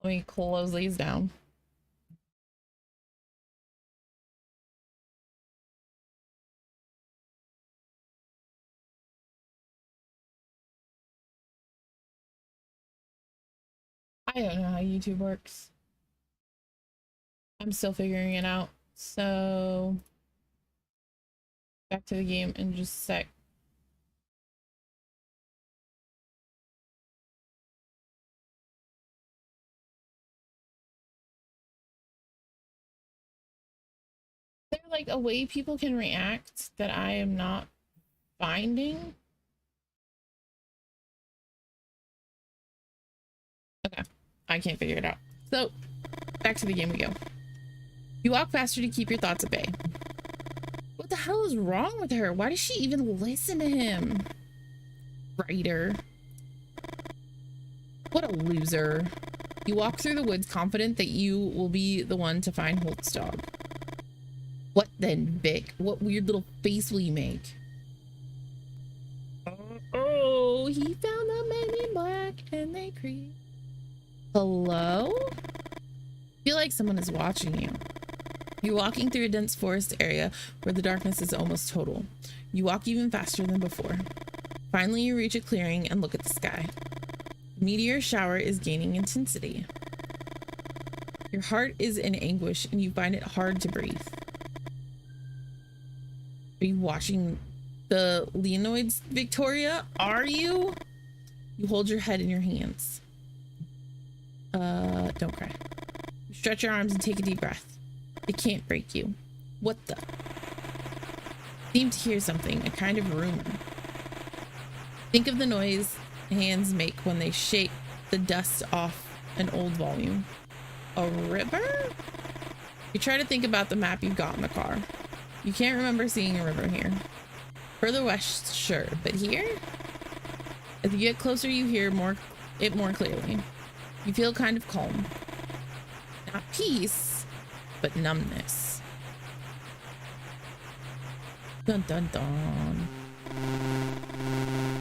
Speaker 1: Let me close these down. I don't know how YouTube works. I'm still figuring it out. So back to the game in just a sec. Is there like a way people can react that I am not finding? Okay, I can't figure it out. So back to the game we go. You walk faster to keep your thoughts at bay. What the hell is wrong with her? Why does she even listen to him? Writer. What a loser. You walk through the woods confident that you will be the one to find Holt's dog. What then, Vic? What weird little face will you make? Oh, he found the men in black and they creep. Hello? I feel like someone is watching you. You're walking through a dense forest area where the darkness is almost total. You walk even faster than before. Finally, you reach a clearing and look at the sky. The meteor shower is gaining intensity. Your heart is in anguish and you find it hard to breathe. Are you watching the Leonoids, Victoria? Are you? You hold your head in your hands. Don't cry. You stretch your arms and take a deep breath. It can't break you. What the? Seem to hear something, a kind of rumor. Think of the noise hands make when they shake the dust off an old volume. A river? You try to think about the map you've got in the car. You can't remember seeing a river here. Further west, sure, but here? As you get closer, you hear it more clearly. You feel kind of calm. Not peace, but numbness. Dun dun dun.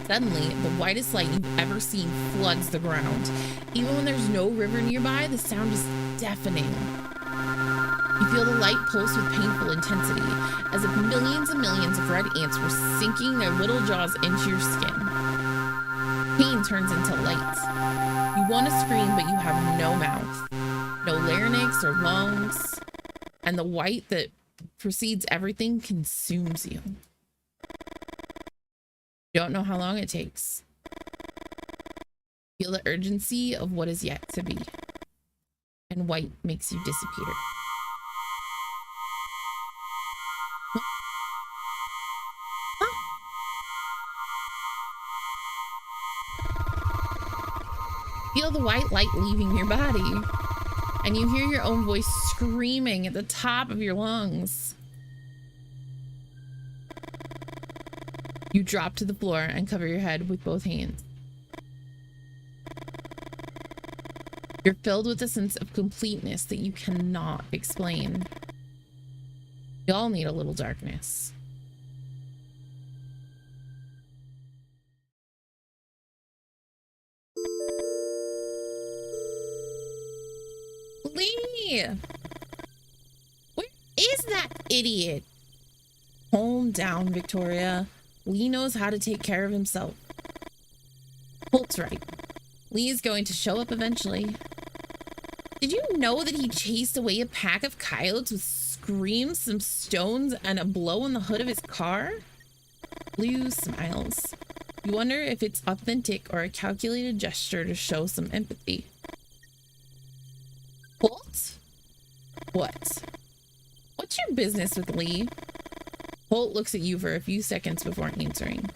Speaker 1: Suddenly, the whitest light you've ever seen floods the ground. Even when there's no river nearby, the sound is deafening. You feel the light pulse with painful intensity, as if millions and millions of red ants were sinking their little jaws into your skin. Pain turns into light. You want to scream, but you have no mouth, no larynx or lungs, and the white that precedes everything consumes you. You don't know how long it takes. Feel the urgency of what is yet to be, and white makes you disappear. Feel the white light leaving your body, and you hear your own voice screaming at the top of your lungs. You drop to the floor and cover your head with both hands. You're filled with a sense of completeness that you cannot explain. We all need a little darkness. Lee! Where is that idiot? Calm down, Victoria. Lee knows how to take care of himself. Holt's right. Lee is going to show up eventually. Did you know that he chased away a pack of coyotes with screams, some stones, and a blow on the hood of his car? Lou smiles. You wonder if it's authentic or a calculated gesture to show some empathy. Holt? What? What's your business with Lee? Holt looks at you for a few seconds before answering.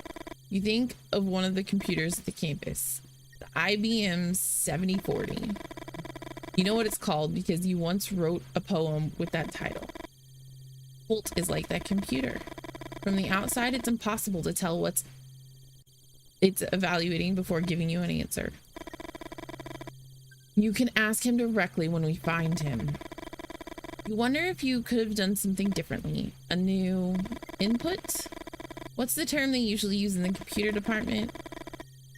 Speaker 1: You think of one of the computers at the campus, the IBM 7040. You know what it's called because you once wrote a poem with that title. Holt is like that computer. From the outside, it's impossible to tell what it's evaluating before giving you an answer. You can ask him directly when we find him. You wonder if you could have done something differently. A new input? What's the term they usually use in the computer department?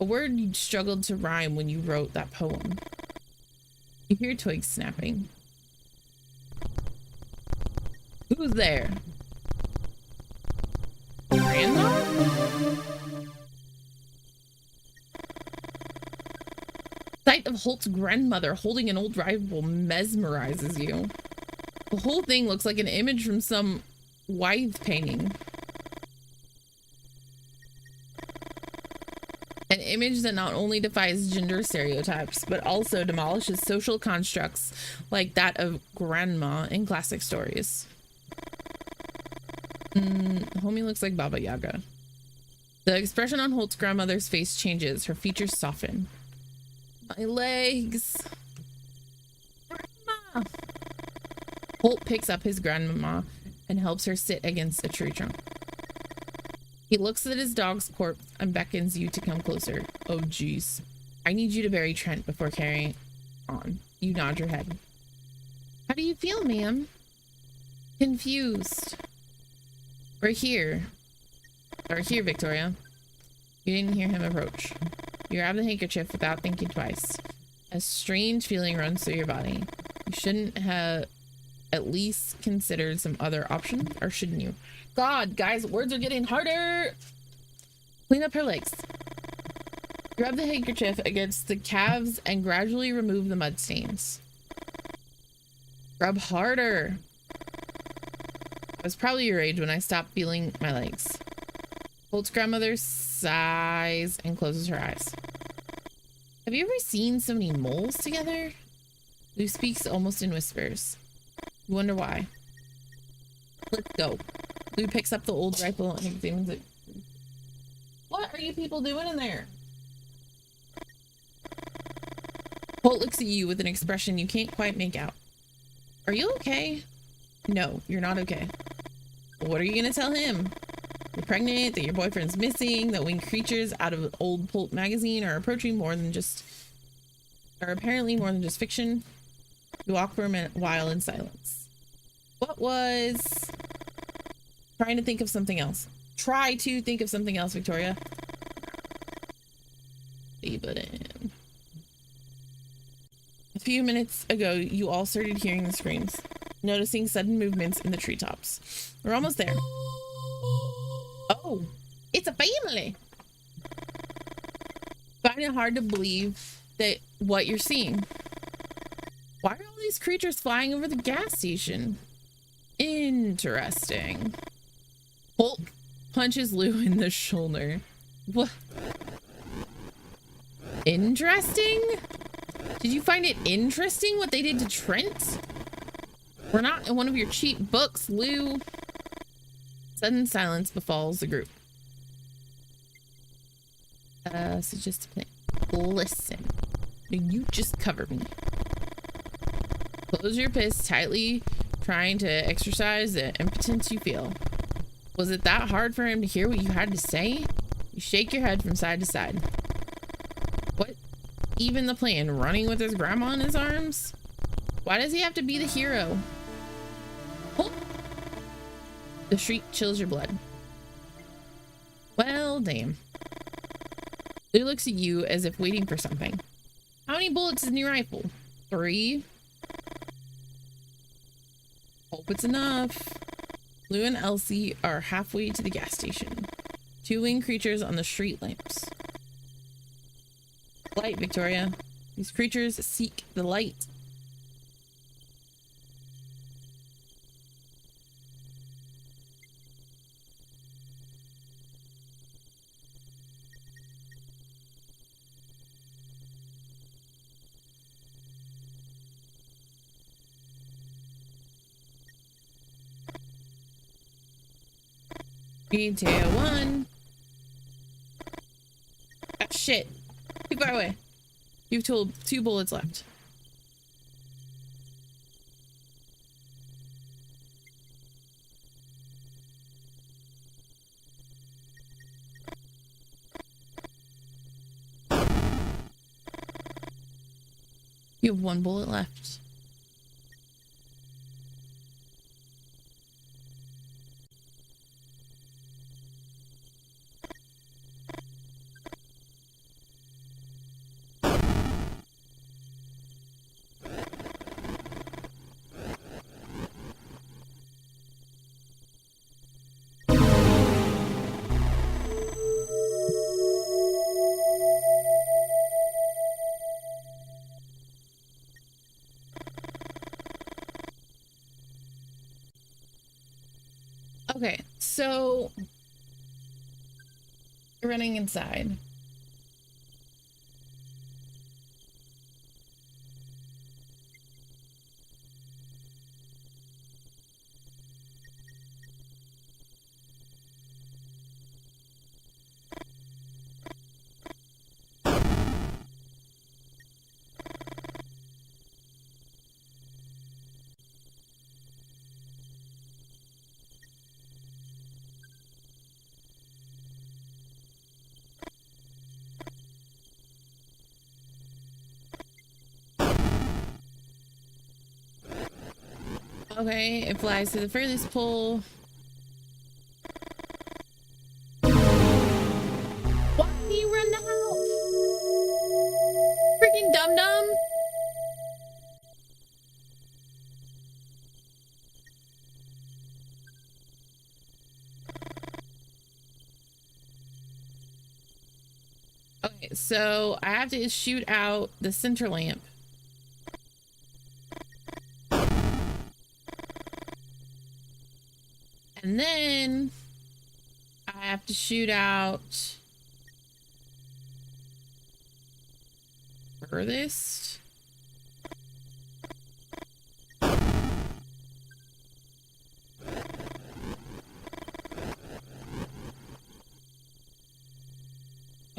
Speaker 1: A word you struggled to rhyme when you wrote that poem. You hear twigs snapping. Who's there? Grandma? Sight of Holt's grandmother holding an old rifle mesmerizes you. The whole thing looks like an image from some Wythe painting. An image that not only defies gender stereotypes, but also demolishes social constructs like that of grandma in classic stories. Homie looks like Baba Yaga. The expression on Holt's grandmother's face changes. Her features soften. My legs. Grandma. Holt picks up his grandmama and helps her sit against a tree trunk. He looks at his dog's corpse and beckons you to come closer. Oh, jeez. I need you to bury Trent before carrying on. You nod your head. How do you feel, ma'am? Confused. We're here. Or here, Victoria. You didn't hear him approach. You grab the handkerchief without thinking twice. A strange feeling runs through your body. You shouldn't have at least considered some other options, or shouldn't you? God, guys, words are getting harder. Clean up her legs. Grab the handkerchief against the calves and gradually remove the mud stains. Rub harder. I was probably your age when I stopped feeling my legs. Holt's grandmother sighs and closes her eyes. Have you ever seen so many moles together? Lou speaks almost in whispers. You wonder why. Let's go. Lou picks up the old rifle and examines it. What are you people doing in there? Holt looks at you with an expression you can't quite make out. Are you okay? No, you're not okay. What are you gonna tell him? You're pregnant, that your boyfriend's missing, that winged creatures out of an old pulp magazine are approaching apparently more than just fiction. You walk for a while in silence. Trying to think of something else. Try to think of something else, Victoria. Leave it in. A few minutes ago, you all started hearing the screams, noticing sudden movements in the treetops. We're almost there. Oh, it's a family. Find it hard to believe that what you're seeing. Why are all these creatures flying over the gas station? Interesting. Holt punches Lou in the shoulder. What? Interesting? Did you find it interesting what they did to Trent? We're not in one of your cheap books, Lou. Sudden silence befalls the group. So just listen. You just cover me. Close your fist tightly, trying to exercise the impotence you feel. Was it that hard for him to hear what you had to say? You shake your head from side to side. What even the plan? Running with his grandma in his arms? Why does he have to be the hero? Oh. The shriek chills your blood. Well, damn. Lou looks at you as if waiting for something. How many bullets is in your rifle? 3? Hope it's enough. Lou and Elsie are halfway to the gas station. 2 winged creatures on the street lamps. Light, Victoria. These creatures seek the light. Detail 1. Ah, shit. Too far away. You've told 2 bullets left. You have 1 bullet left. Okay, so running inside. Okay, it flies to the furthest pole. Why do you run out? Freaking dum-dum. Okay, so I have to shoot out the center lamp. And then I have to shoot out furthest.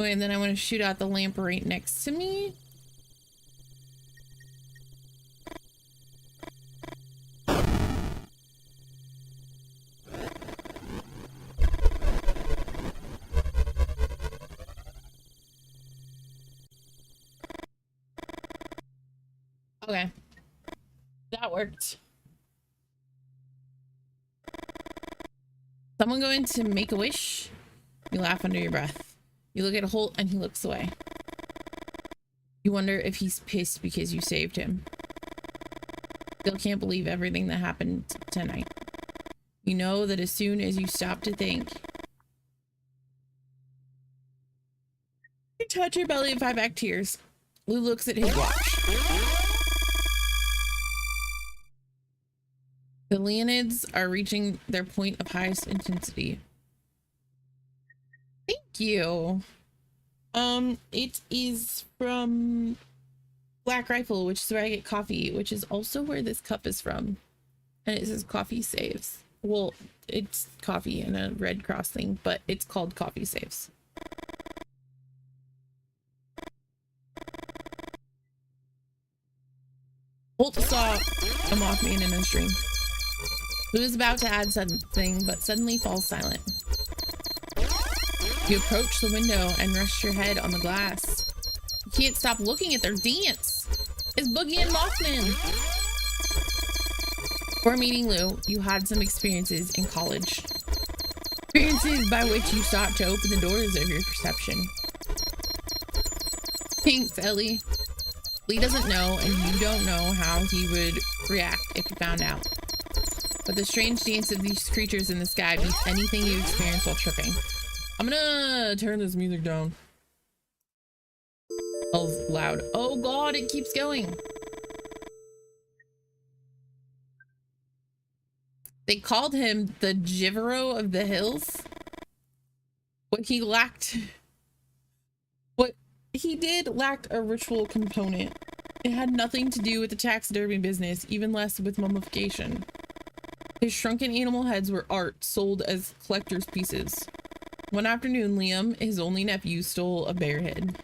Speaker 1: Oh, and then I want to shoot out the lamp right next to me. Okay. That worked. Someone going to make a wish? You laugh under your breath. You look at Holt and he looks away. You wonder if he's pissed because you saved him. Still can't believe everything that happened tonight. You know that as soon as you stop to think, you touch your belly and fight back tears. Lou looks at his watch. The Leonids are reaching their point of highest intensity. Thank you. It is from Black Rifle, which is where I get coffee, which is also where this cup is from. And it says coffee saves. Well, it's coffee and a red cross thing, but it's called coffee saves. Holt saw a Mothman in his dream. Lou is about to add something, but suddenly falls silent. You approach the window and rest your head on the glass. You can't stop looking at their dance. It's Boogie and Mothman. Before meeting Lou, you had some experiences in college. Experiences by which you sought to open the doors of your perception. Thanks, Ellie. Lee doesn't know, and you don't know how he would react if he found out. But the strange dance of these creatures in the sky beats anything you experience while tripping. I'm gonna turn this music down. Oh, loud. Oh god, it keeps going. They called him the Jivaro of the Hills. What he did lacked a ritual component. It had nothing to do with the taxidermy business, even less with mummification. His shrunken animal heads were art sold as collector's pieces. One afternoon, Liam, his only nephew, stole a bear head.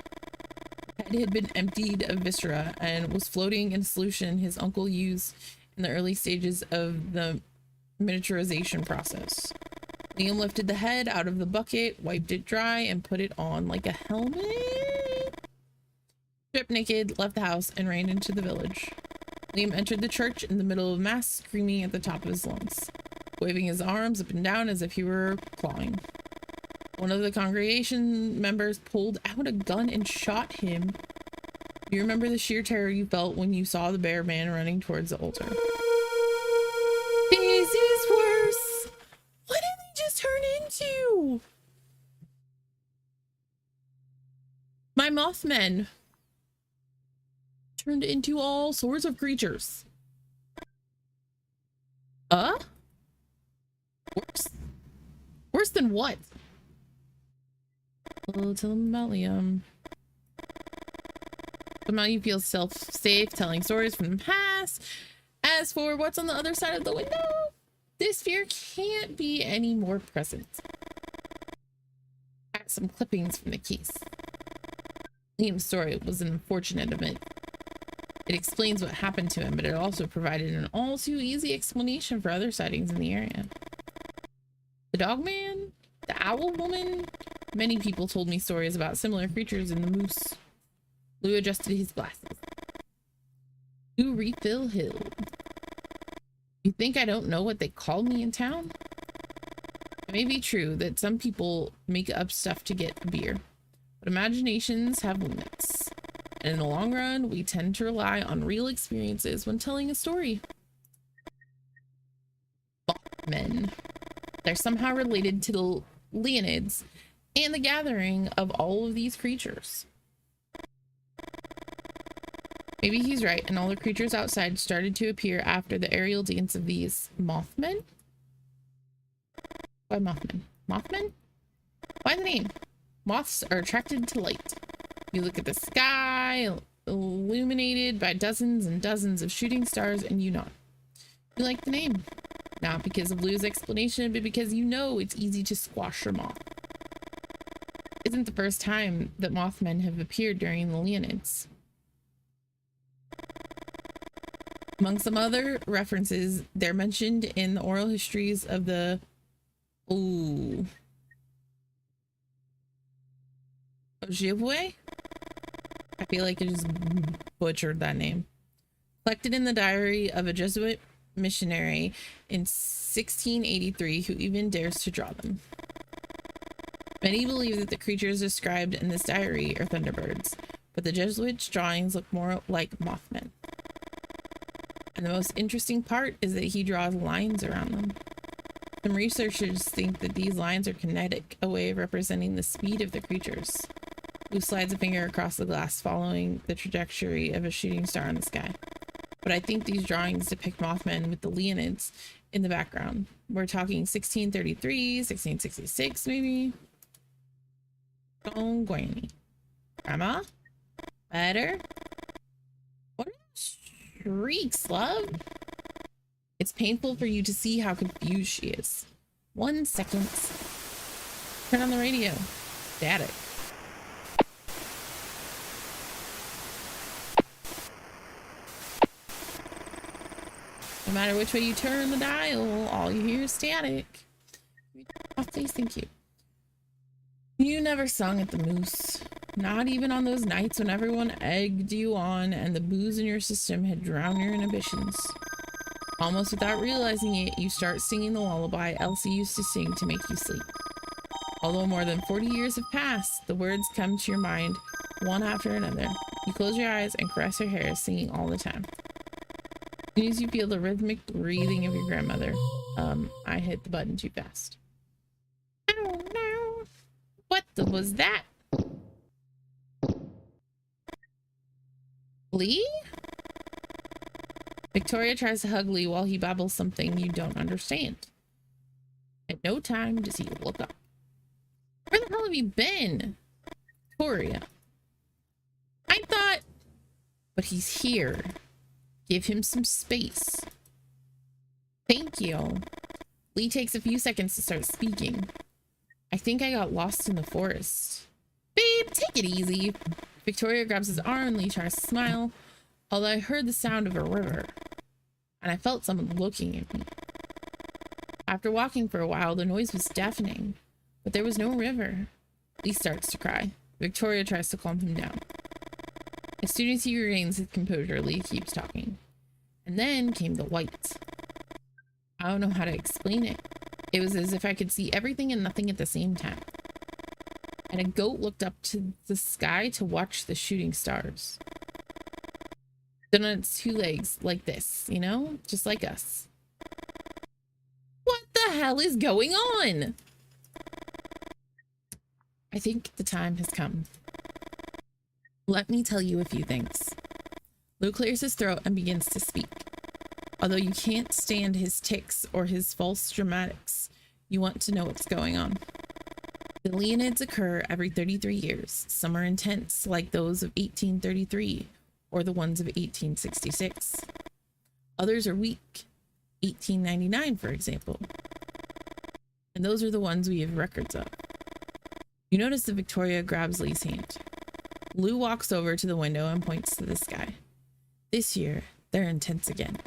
Speaker 1: The head had been emptied of viscera and was floating in a solution his uncle used in the early stages of the miniaturization process. Liam lifted the head out of the bucket, wiped it dry, and put it on like a helmet. Stripped naked, left the house, and ran into the village. Liam entered the church in the middle of mass, screaming at the top of his lungs, waving his arms up and down as if he were clawing. One of the congregation members pulled out a gun and shot him. You remember the sheer terror you felt when you saw the bear man running towards the altar. This is worse. What did they just turn into? My Mothmen turned into all sorts of creatures. Worse than what? Oh, tell them about Liam. Somehow you feel safe telling stories from the past. As for what's on the other side of the window, this fear can't be any more present. I got some clippings from the case. Liam's story was an unfortunate event. It explains what happened to him, but it also provided an all too easy explanation for other sightings in the area. The dog man? The owl woman? Many people told me stories about similar creatures in the moose. Lou adjusted his glasses. Lou Refill Hill. You think I don't know what they called me in town? It may be true that some people make up stuff to get a beer, but imaginations have limits. And in the long run, we tend to rely on real experiences when telling a story. Mothman. They're somehow related to the Leonids and the gathering of all of these creatures. Maybe he's right, and all the creatures outside started to appear after the aerial dance of these Mothmen? Why Mothman? Mothman? Why the name? Moths are attracted to light. You look at the sky, illuminated by dozens and dozens of shooting stars, and you nod. You like the name. Not because of Lou's explanation, but because you know it's easy to squash your moth. Is isn't the first time that Mothmen have appeared during the Leonids. Among some other references, they're mentioned in the oral histories of the Ojibwe? I feel like I just butchered that name. Collected in the diary of a Jesuit missionary in 1683 who even dares to draw them. Many believe that the creatures described in this diary are thunderbirds, but the Jesuit's drawings look more like Mothmen. And the most interesting part is that he draws lines around them. Some researchers think that these lines are kinetic, a way of representing the speed of the creatures. Lou slides a finger across the glass, following the trajectory of a shooting star in the sky. But I think these drawings depict Mothmen with the Leonids in the background. We're talking 1633, 1666, maybe. Don't Granny. Grandma? Better? What are those shrieks, love? It's painful for you to see how confused she is. 1 second. Turn on the radio. Static. No matter which way you turn the dial, all you hear is static. Please, thank you. You never sung at the Moose. Not even on those nights when everyone egged you on and the booze in your system had drowned your inhibitions. Almost without realizing it, you start singing the lullaby Elsie used to sing to make you sleep. Although more than 40 years have passed, the words come to your mind one after another. You close your eyes and caress her hair, singing all the time. As soon as you feel the rhythmic breathing of your grandmother, I hit the button too fast. Oh no! What was that? Lee? Victoria tries to hug Lee while he babbles something you don't understand. At no time does he look up. Where the hell have you been? Victoria. I thought... But he's here. Give him some space. Thank you. Lee takes a few seconds to start speaking. I think I got lost in the forest. Babe, take it easy. Victoria grabs his arm and Lee tries to smile, although I heard the sound of a river, and I felt someone looking at me. After walking for a while, the noise was deafening, but there was no river. Lee starts to cry. Victoria tries to calm him down. As soon as he regains his composure, Lee keeps talking. And then came the white. I don't know how to explain it. It was as if I could see everything and nothing at the same time. And a goat looked up to the sky to watch the shooting stars. Stood on its 2 legs like this, you know? Just like us. What the hell is going on? I think the time has come. Let me tell you a few things. Lou clears his throat and begins to speak. Although you can't stand his tics or his false dramatics, you want to know what's going on. The Leonids occur every 33 years. Some are intense, like those of 1833, or the ones of 1866. Others are weak, 1899, for example. And those are the ones we have records of. You notice that Victoria grabs Lee's hand. Lou walks over to the window and points to the sky. This year, they're intense again.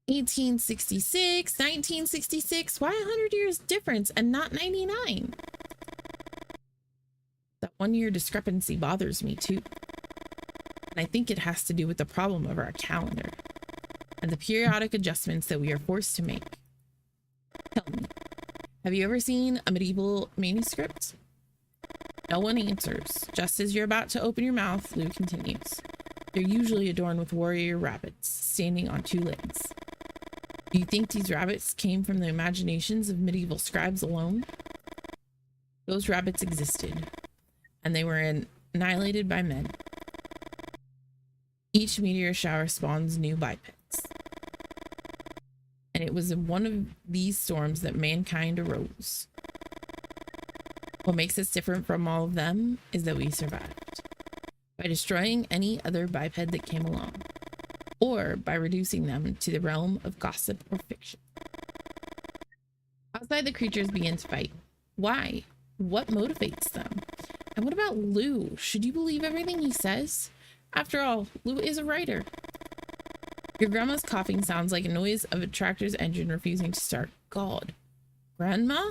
Speaker 1: 1866, 1966, why 100 years difference and not 99? That 1 year discrepancy bothers me too. And I think it has to do with the problem of our calendar and the periodic adjustments that we are forced to make. Tell me, have you ever seen a medieval manuscript? No one answers. Just as you're about to open your mouth, Lou continues. They're usually adorned with warrior rabbits, standing on 2 legs. Do you think these rabbits came from the imaginations of medieval scribes alone? Those rabbits existed, and they were annihilated by men. Each meteor shower spawns new bipeds. And it was in one of these storms that mankind arose. What makes us different from all of them is that we survived. By destroying any other biped that came along, or by reducing them to the realm of gossip or fiction. Outside, the creatures begin to fight. Why? What motivates them? And what about Lou? Should you believe everything he says? After all, Lou is a writer. Your grandma's coughing sounds like a noise of a tractor's engine refusing to start. God. Grandma?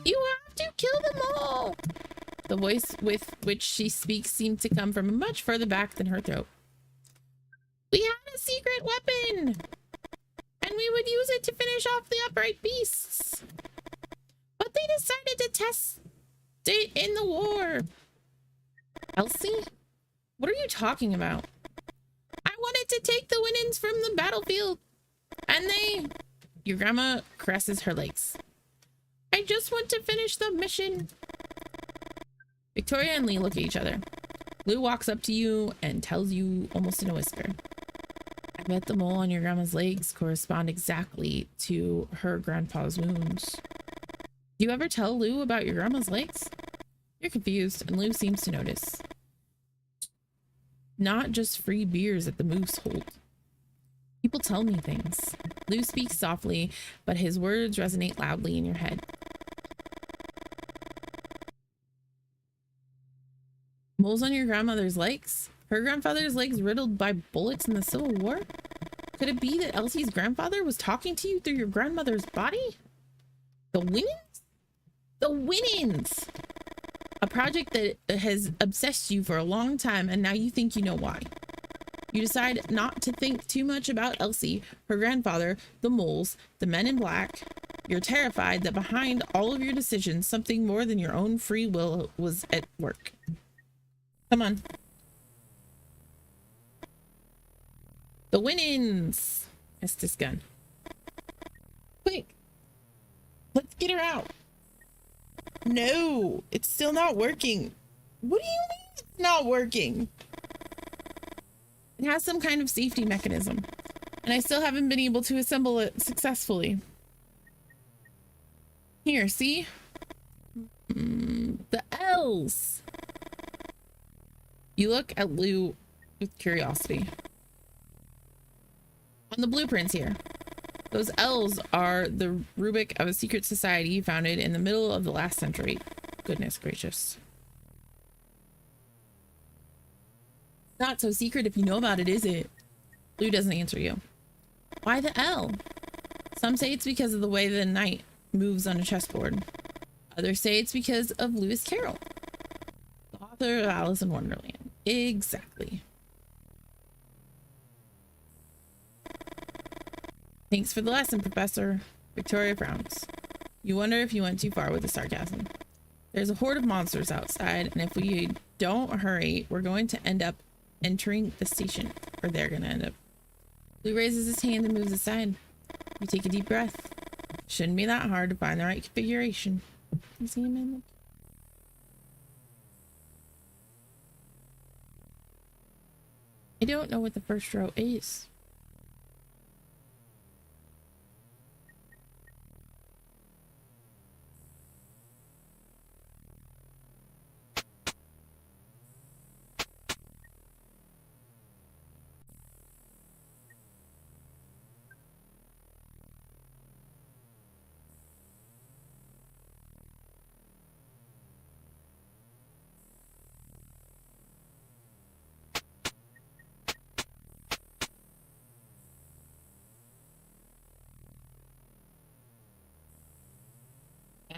Speaker 1: You have to kill them all! The voice with which she speaks seemed to come from much further back than her throat. We had a secret weapon! And we would use it to finish off the upright beasts. But they decided to test it in the war. Elsie? What are you talking about? I wanted to take the winnings from the battlefield. And they... Your grandma caresses her legs. I just want to finish the mission. Victoria and Lee look at each other. Lou walks up to you and tells you almost in a whisper. I bet the mole on your grandma's legs correspond exactly to her grandpa's wounds. Do you ever tell Lou about your grandma's legs? You're confused, and Lou seems to notice. Not just free beers at the Moose Hold. People tell me things. Lou speaks softly, but his words resonate loudly in your head. Moles on your grandmother's legs? Her grandfather's legs riddled by bullets in the Civil War? Could it be that Elsie's grandfather was talking to you through your grandmother's body? The Winans? The Winans! A project that has obsessed you for a long time, and now you think you know why. You decide not to think too much about Elsie, her grandfather, the moles, the men in black. You're terrified that behind all of your decisions, something more than your own free will was at work. Come on. The Winans! Estes gun. Quick! Let's get her out! No! It's still not working! What do you mean it's not working? It has some kind of safety mechanism, and I still haven't been able to assemble it successfully. Here, see? The L's! You look at Lou with curiosity. On the blueprints here, those L's are the rubric of a secret society founded in the middle of the last century. Goodness gracious. Not so secret if you know about it, is it? Lou doesn't answer you. Why the L? Some say it's because of the way the knight moves on a chessboard. Others say it's because of Lewis Carroll, the author of Alice in Wonderland. Exactly. Thanks for the lesson, Professor. Victoria frowns. You wonder if you went too far with the sarcasm. There's a horde of monsters outside, and if we don't hurry, we're going to end up entering the station, or they're gonna end up. Lou raises his hand and moves aside. You take a deep breath. Shouldn't be that hard to find the right configuration. You see him in there? I don't know what the first row is.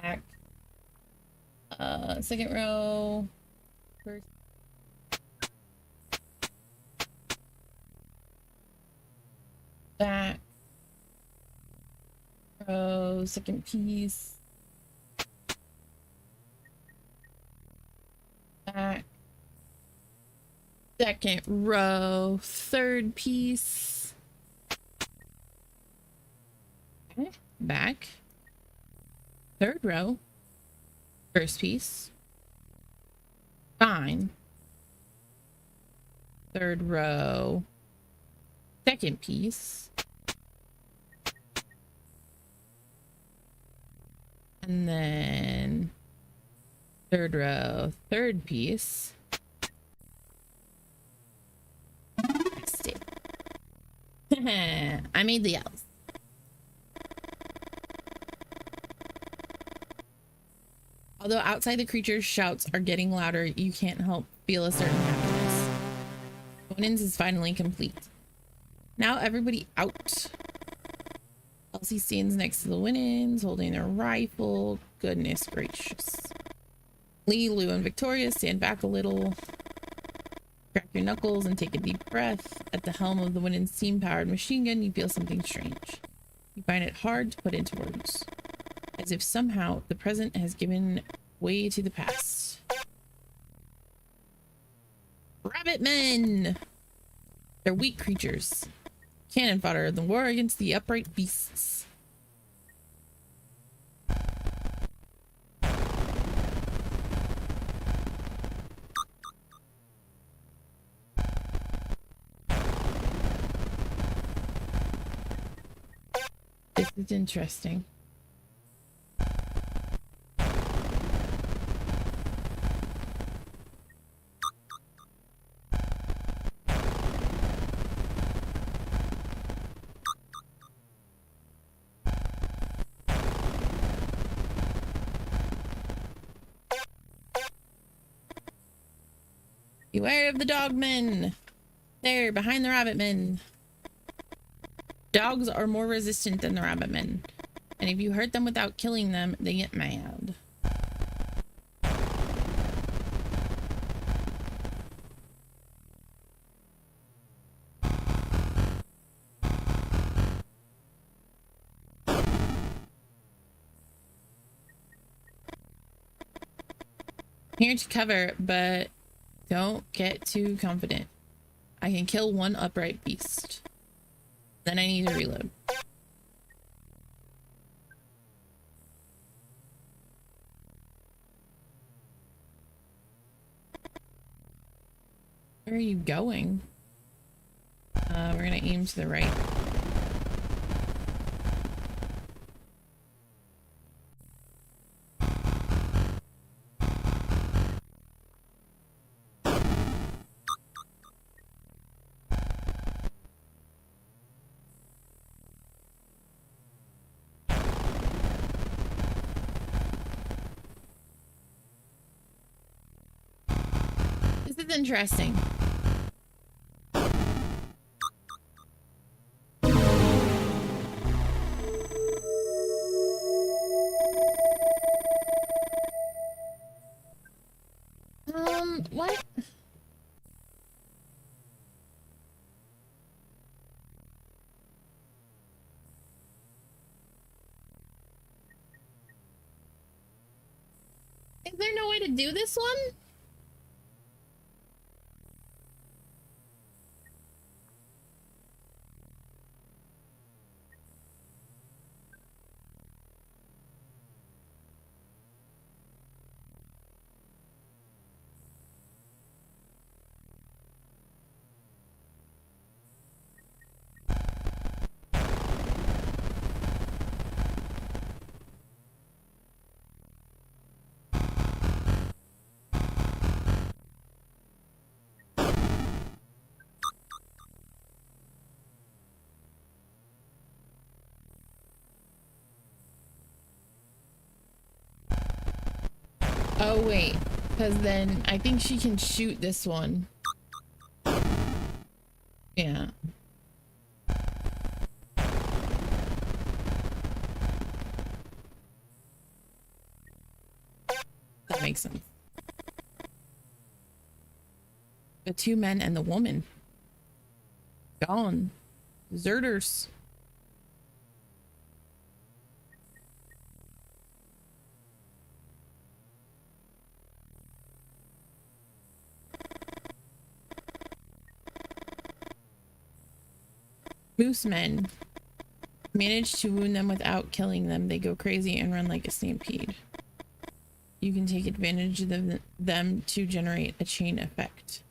Speaker 1: Back. Second row. First. Back. Row. Second piece. Back. Second row. Third piece. Okay. Back. Third row, first piece, fine. Third row, second piece, and then third row, third piece. I made the L's. Although outside the creature's shouts are getting louder, you can't help feel a certain happiness. Winans is finally complete. Now everybody out. Elsie stands next to the Winans, holding their rifle. Goodness gracious. Lee, Lou, and Victoria stand back a little. Crack your knuckles and take a deep breath. At the helm of the Winans steam-powered machine gun, you feel something strange. You find it hard to put into words. As if somehow the present has given way to the past. Rabbit men! They're weak creatures. Cannon fodder in the war against the upright beasts. This is interesting. Beware of the dogmen! There, behind the rabbit men. Dogs are more resistant than the rabbit men, and if you hurt them without killing them, they get mad. Here to cover, but don't get too confident. I can kill one upright beast. Then I need to reload. Where are you going? We're gonna aim to the right. Interesting. What? Is there no way to do this one? Oh wait, because then I think she can shoot this one. Yeah. That makes sense. The two men and the woman. Gone. Deserters. Moose men. Manage to wound them without killing them. They go crazy and run like a stampede. You can take advantage of them to generate a chain effect.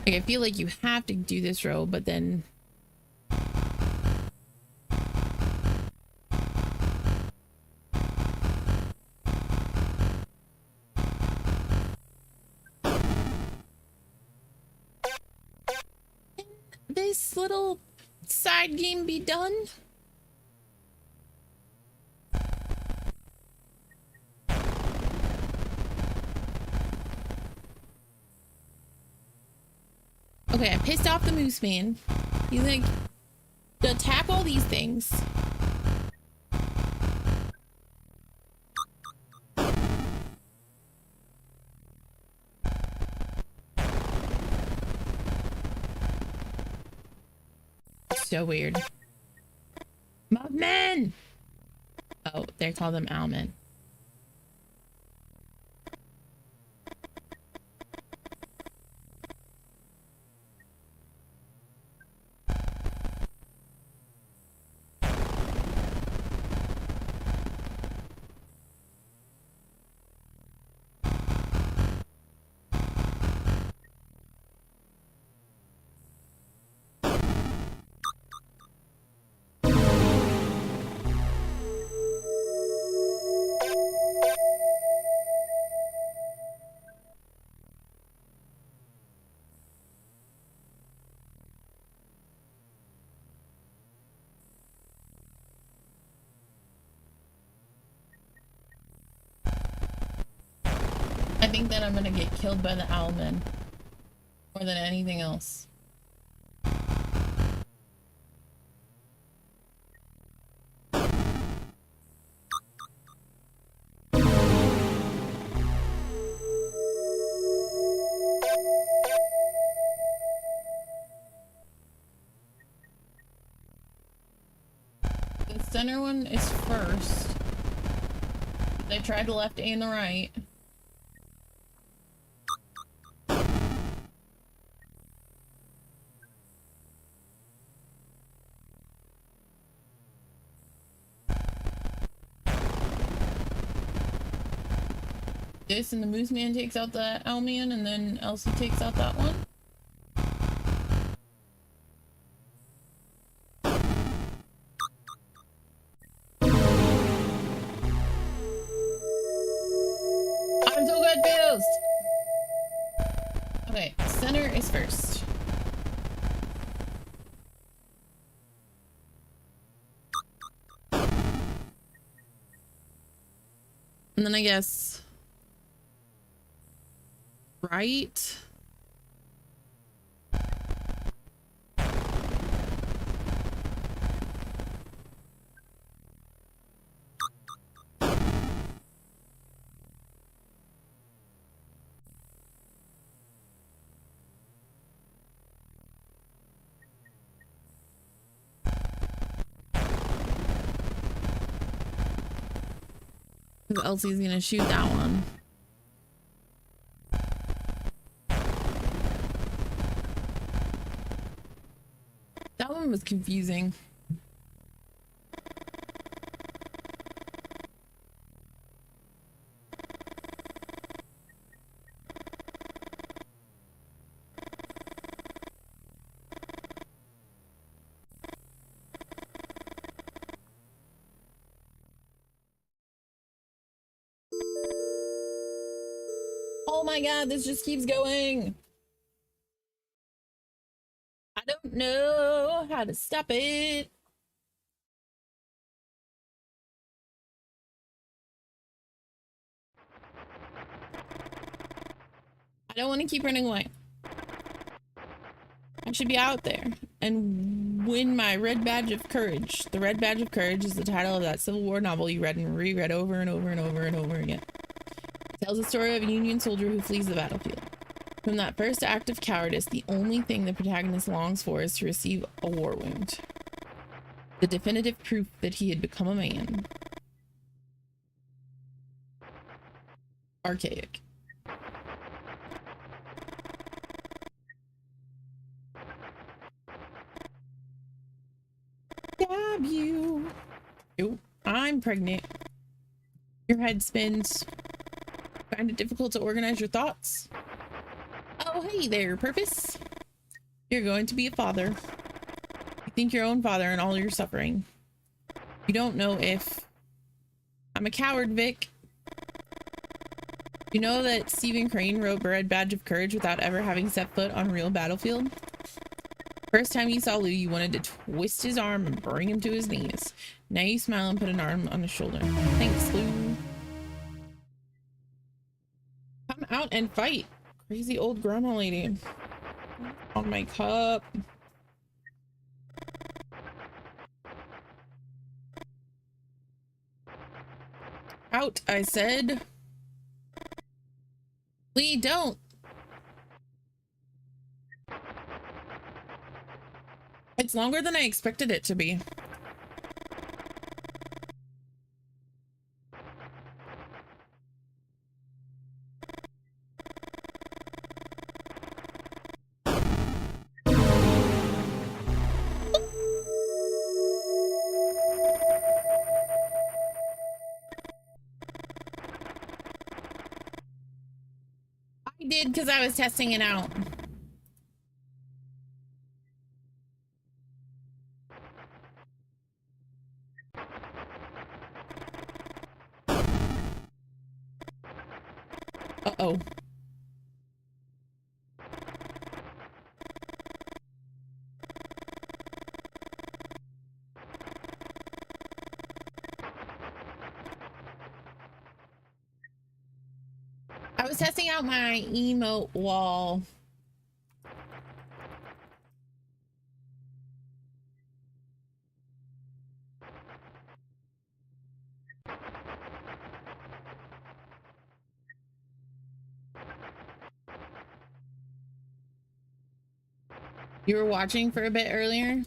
Speaker 1: Like, I feel like you have to do this row, but then... this little side game be done? Okay, I pissed off the moose man. He's like, to attack all these things. So weird. Mothman! Oh, they call them owlmen. I think that I'm gonna get killed by the owlmen more than anything else. The center one is first. They tried the left and the right. This and the moose man takes out the owl man, and then Elsie takes out that one. I'm so confused. Okay, center is first. And then I guess right. Elsie's gonna shoot that one. That one was confusing. Oh my god, this just keeps going. I don't know how to stop it. I don't want to keep running away. I should be out there and win my Red Badge of Courage. The Red Badge of Courage is the title of that Civil War novel you read and reread over and over and over and over again. It tells the story of a Union soldier who flees the battlefield. From that first act of cowardice, the only thing the protagonist longs for is to receive a war wound. The definitive proof that he had become a man. Archaic. Stab you. Oh, I'm pregnant. Your head spins. Find it difficult to organize your thoughts. Oh, hey there, Purpose. You're going to be a father. You think your own father and all your suffering. You don't know if... I'm a coward, Vic. You know that Stephen Crane wrote Red Badge of Courage without ever having set foot on a real battlefield? First time you saw Lou, you wanted to twist his arm and bring him to his knees. Now you smile and put an arm on his shoulder. Thanks, Lou. Come out and fight. Crazy old grandma lady. On my cup. Out, I said. Lee, don't. It's longer than I expected it to be. I did because I was testing it out. Uh-oh. I was testing out my emote wall. You were watching for a bit earlier?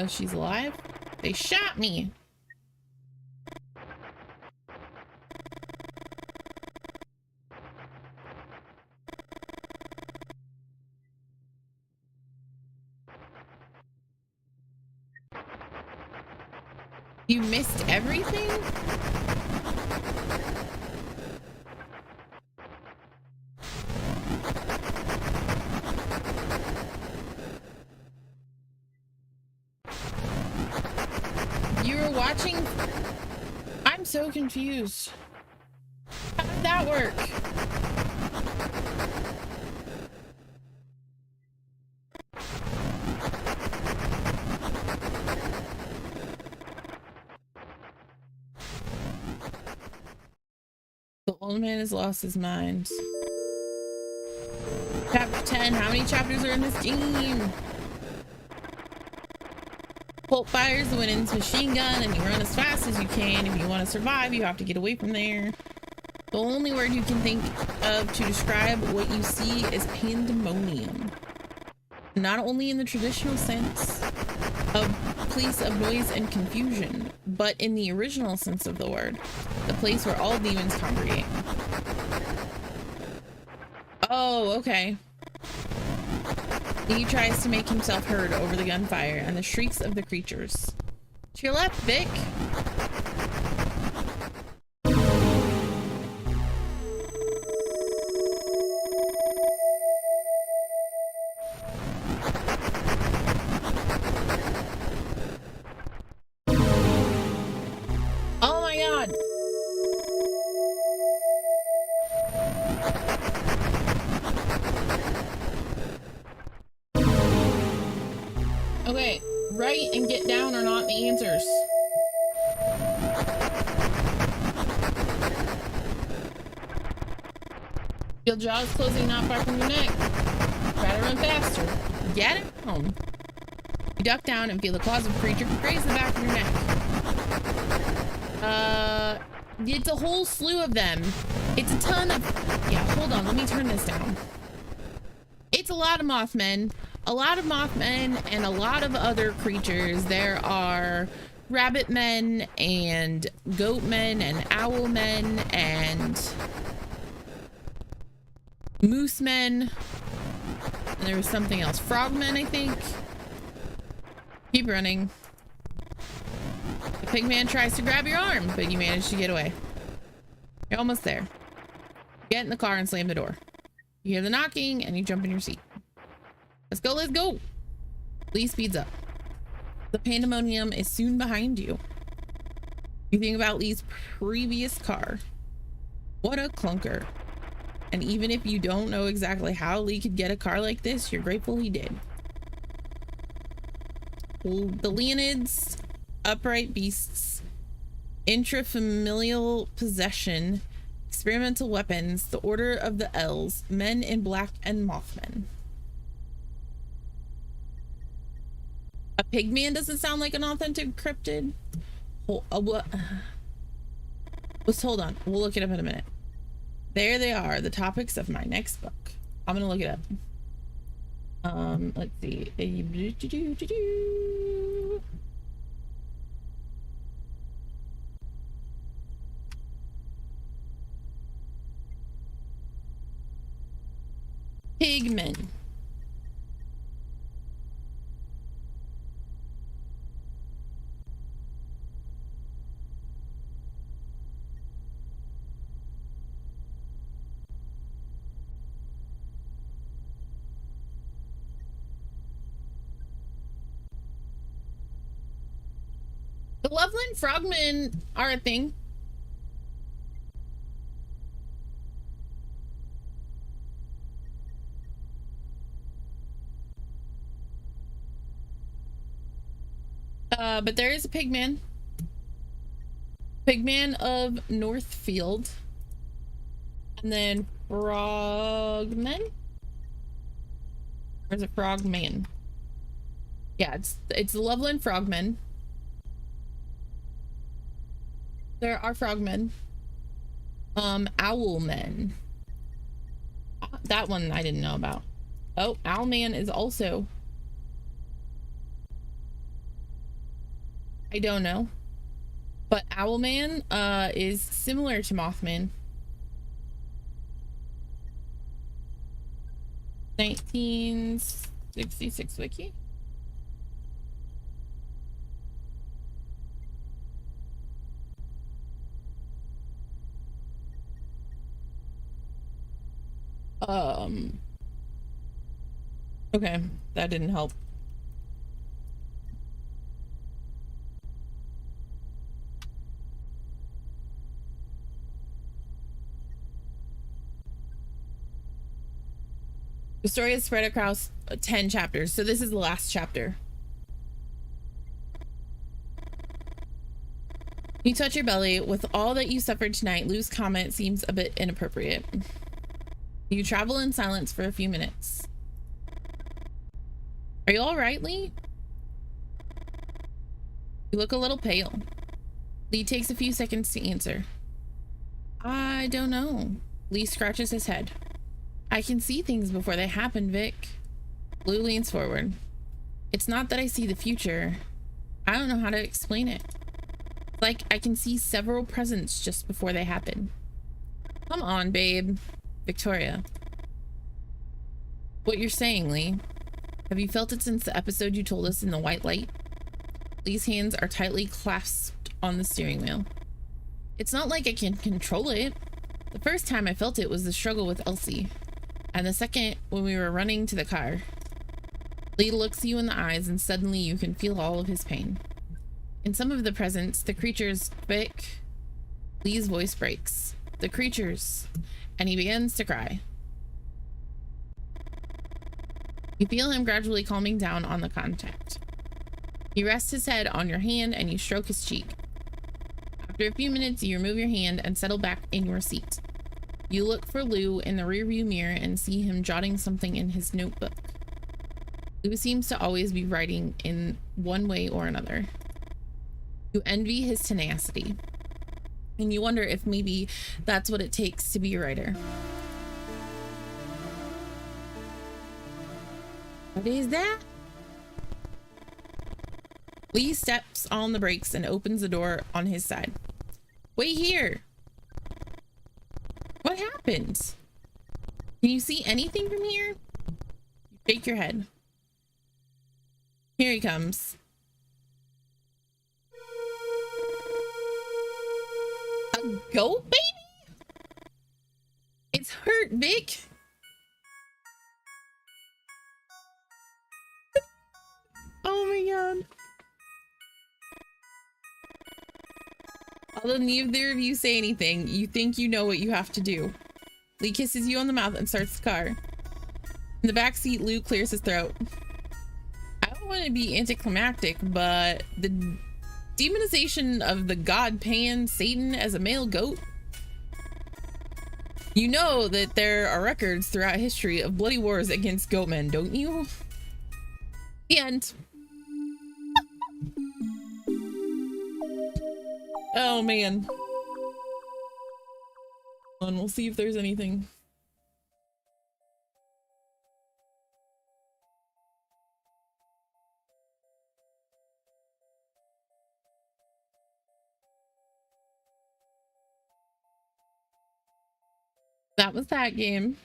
Speaker 1: She's alive? They shot me! You missed everything? You were watching? I'm so confused. How did that work? The old man has lost his mind. Chapter 10. How many chapters are in this game? Colt fires the Winnen's machine gun and you run as fast as you can. If you want to survive, you have to get away from there. The only word you can think of to describe what you see is pandemonium. Not only in the traditional sense of place of noise and confusion, but in the original sense of the word, the place where all demons congregate. Oh, okay. He tries to make himself heard over the gunfire and the shrieks of the creatures. To your left, Vic. Oh my god. Okay, right and get down are not the answers. Feel jaws closing not far from your neck. Try to run faster. Get down. You duck down and feel the claws of a creature graze the back of your neck. It's a whole slew of them. It's a ton of... Yeah, hold on. Let me turn this down. It's a lot of Mothmen. A lot of Mothmen and a lot of other creatures. There are rabbit men and goat men and owl men and moose men. And there was something else. Frogmen, I think. Keep running. The pig man tries to grab your arm, but you manage to get away. You're almost there. Get in the car and slam the door. You hear the knocking and you jump in your seat. Let's go, let's go. Lee speeds up. The pandemonium is soon behind you. You think about Lee's previous car. What a clunker. And even if you don't know exactly how Lee could get a car like this, you're grateful he did. The Leonids, upright beasts, intrafamilial possession, experimental weapons, the Order of the Elves, men in black and Mothmen. A pigman doesn't sound like an authentic cryptid. Hold on. We'll look it up in a minute. There they are, the topics of my next book. I'm gonna look it up. Let's see. Pigmen. The Loveland frogmen are a thing. But there is a pigman. Pigman of Northfield. And then frogmen? Or is it frogman? Yeah, it's the Loveland frogmen. There are frogmen. Owlmen. That one I didn't know about. Oh, Owlman is also... I don't know. But Owlman is similar to Mothman. 1966 wiki. Okay, that didn't help. The story is spread across 10 chapters, so this is the last chapter. You touch your belly. With all that you suffered tonight, Lou's comment seems a bit inappropriate. You travel in silence for a few minutes. Are you all right, Lee? You look a little pale. Lee takes a few seconds to answer. I don't know. Lee scratches his head. I can see things before they happen, Vic. Lou leans forward. It's not that I see the future. I don't know how to explain it. It's like I can see several presents just before they happen. Come on, babe. Victoria. What you're saying, Lee. Have you felt it since the episode you told us in the white light? Lee's hands are tightly clasped on the steering wheel. It's not like I can control it. The first time I felt it was the struggle with Elsie. And the second, when we were running to the car. Lee looks you in the eyes and suddenly you can feel all of his pain. In some of the presents, the creatures, Vic. Lee's voice breaks. The creatures. And he begins to cry. You feel him gradually calming down on the contact. He rests his head on your hand and you stroke his cheek. After a few minutes, you remove your hand and settle back in your seat. You look for Lou in the rearview mirror and see him jotting something in his notebook. Lou seems to always be writing in one way or another. You envy his tenacity. And you wonder if maybe that's what it takes to be a writer. What is that? Lee steps on the brakes and opens the door on his side. Wait here. What happened? Can you see anything from here? You shake your head. Here he comes. A goat baby? It's hurt, Vic. Oh my god. Although neither of you say anything, you think you know what you have to do. Lee kisses you on the mouth and starts the car. In the back seat, Lou clears his throat. I don't want to be anticlimactic, but the demonization of the god Pan Satan as a male goat. You know that there are records throughout history of bloody wars against goatmen, don't you? The end. Oh man. And we'll see if there's anything. That was that game.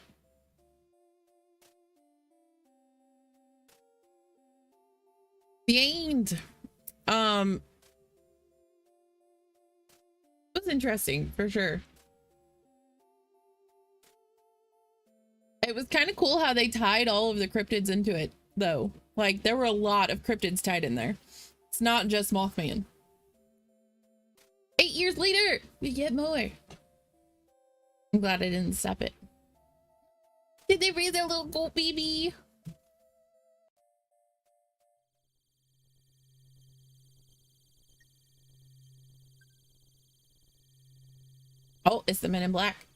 Speaker 1: The end. It was interesting for sure. It was kind of cool how they tied all of the cryptids into it, though. Like, there were a lot of cryptids tied in there. It's not just Mothman. 8 years later, we get more. I'm glad I didn't stop it. Did they raise their little goat baby? Oh, it's the Men in Black.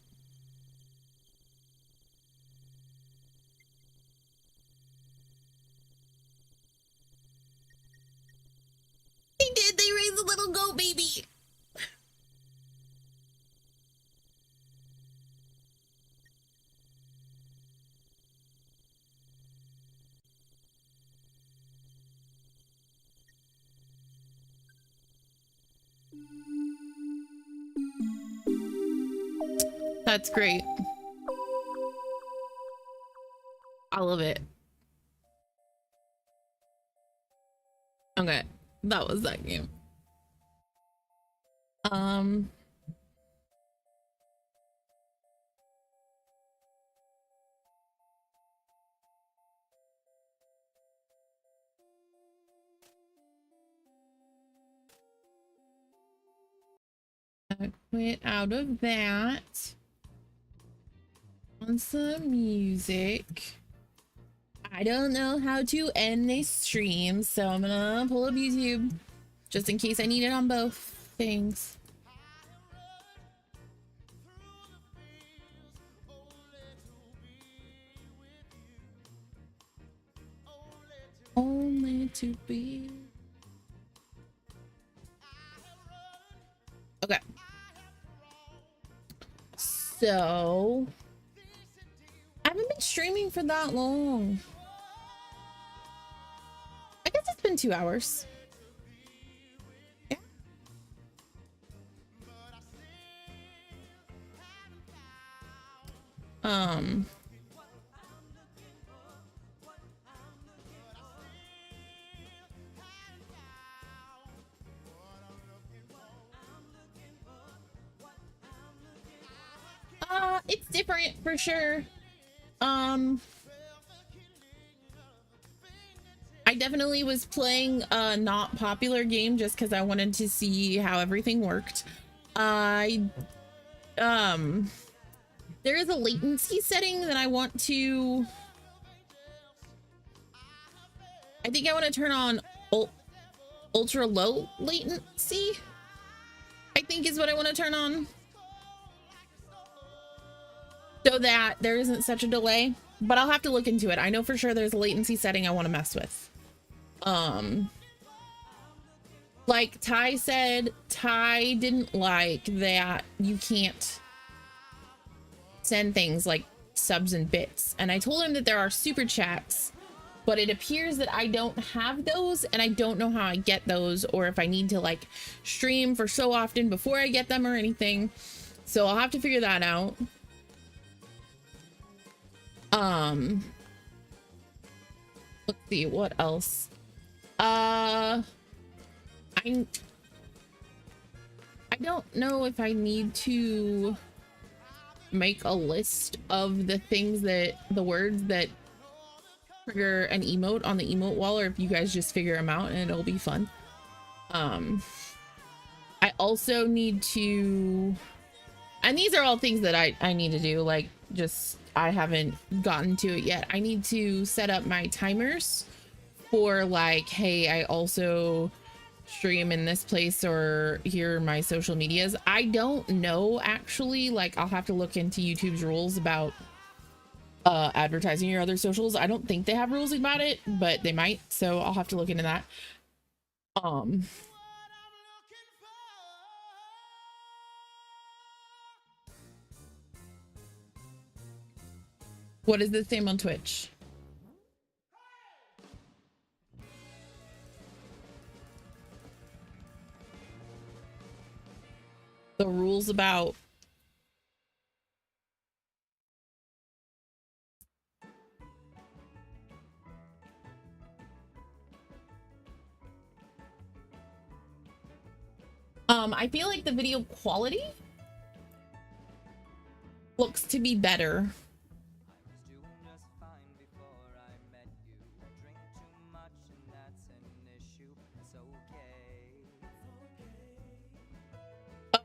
Speaker 1: They did. They raised a little goat baby. That's great. I love it. Okay, that was that game. I quit out of that. On some music. I don't know how to end this stream, so I'm gonna pull up YouTube just in case I need it on both things. Only to be. Okay. So I haven't been streaming for that long. I guess it's been 2 hours. Yeah. It's different for sure. I definitely was playing a not popular game just because I wanted to see how everything worked. There is a latency setting that I want to. I think I want to turn on ultra low latency. I think is what I want to turn on, so that there isn't such a delay. But I'll have to look into it. I know for sure there's a latency setting I want to mess with. Like Ty said, Ty didn't like that you can't send things like subs and bits, and I told him that there are super chats, but it appears that I don't have those, and I don't know how I get those, or if I need to like stream for so often before I get them or anything. So I'll have to figure that out. Let's see what else. I don't know if I need to make a list of the things that the words that trigger an emote on the emote wall, or if you guys just figure them out, and it'll be fun. I also need to, and these are all things that I need to do, like, just I haven't gotten to it yet. I need to set up my timers for, like, hey, I also stream in this place, or here are my social medias. I don't know, actually. Like, I'll have to look into YouTube's rules about advertising your other socials. I don't think they have rules about it, but they might, so I'll have to look into that. What is the same on Twitch? The rules about I feel like the video quality looks to be better.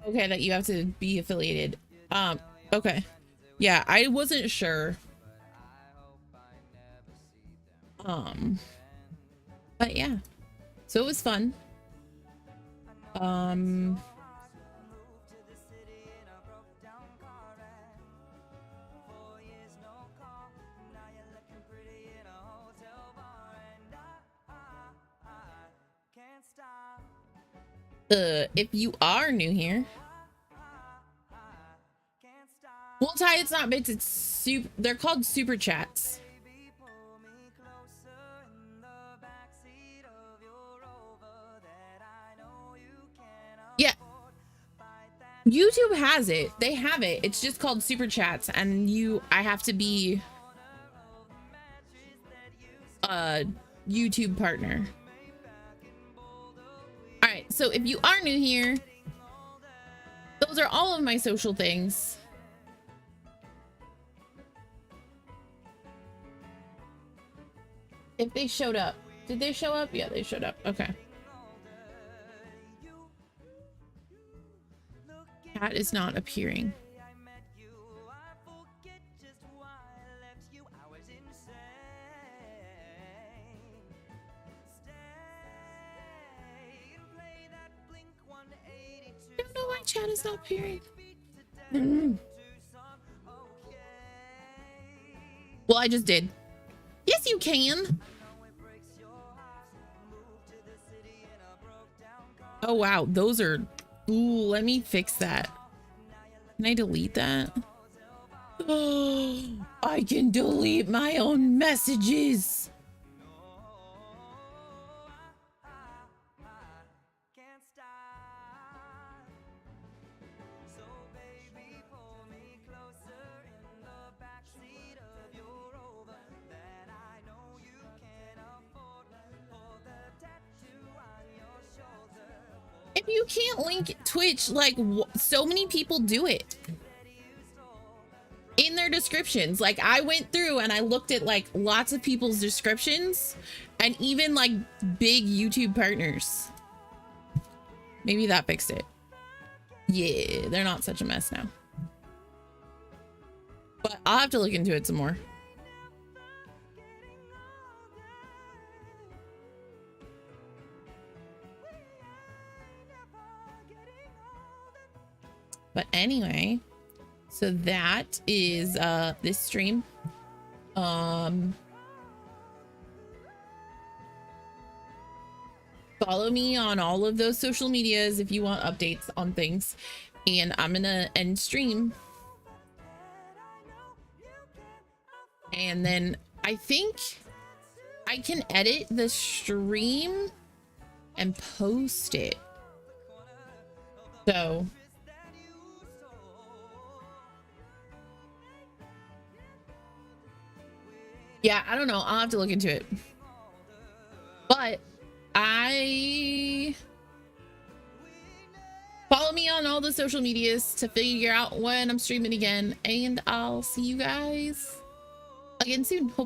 Speaker 1: Okay, that you have to be affiliated. Okay. Yeah, I wasn't sure. But yeah. So it was fun. If you are new here, well, Ty, it's not bits, it's super, they're called super chats. Yeah, YouTube has it, they have it, it's just called super chats, and I have to be a YouTube partner. All right, so if you are new here, those are all of my social things. If they showed up, did they show up? Yeah, they showed up. Okay. Cat is not appearing. I don't know why chat is not appearing. Well, I just did. Yes, you can. Oh, wow. Those are... Ooh, let me fix that. Can I delete that? Oh, I can delete my own messages. If you can't link Twitch, like, so many people do it in their descriptions. Like, I went through and I looked at, like, lots of people's descriptions, and even, like, big YouTube partners. Maybe that fixed it. Yeah, they're not such a mess now. But I'll have to look into it some more. But anyway, so that is this stream. Follow me on all of those social medias if you want updates on things. And I'm gonna end stream. And then I think I can edit the stream and post it. So yeah, I don't know. I'll have to look into it. But follow me on all the social medias to figure out when I'm streaming again, and I'll see you guys again soon.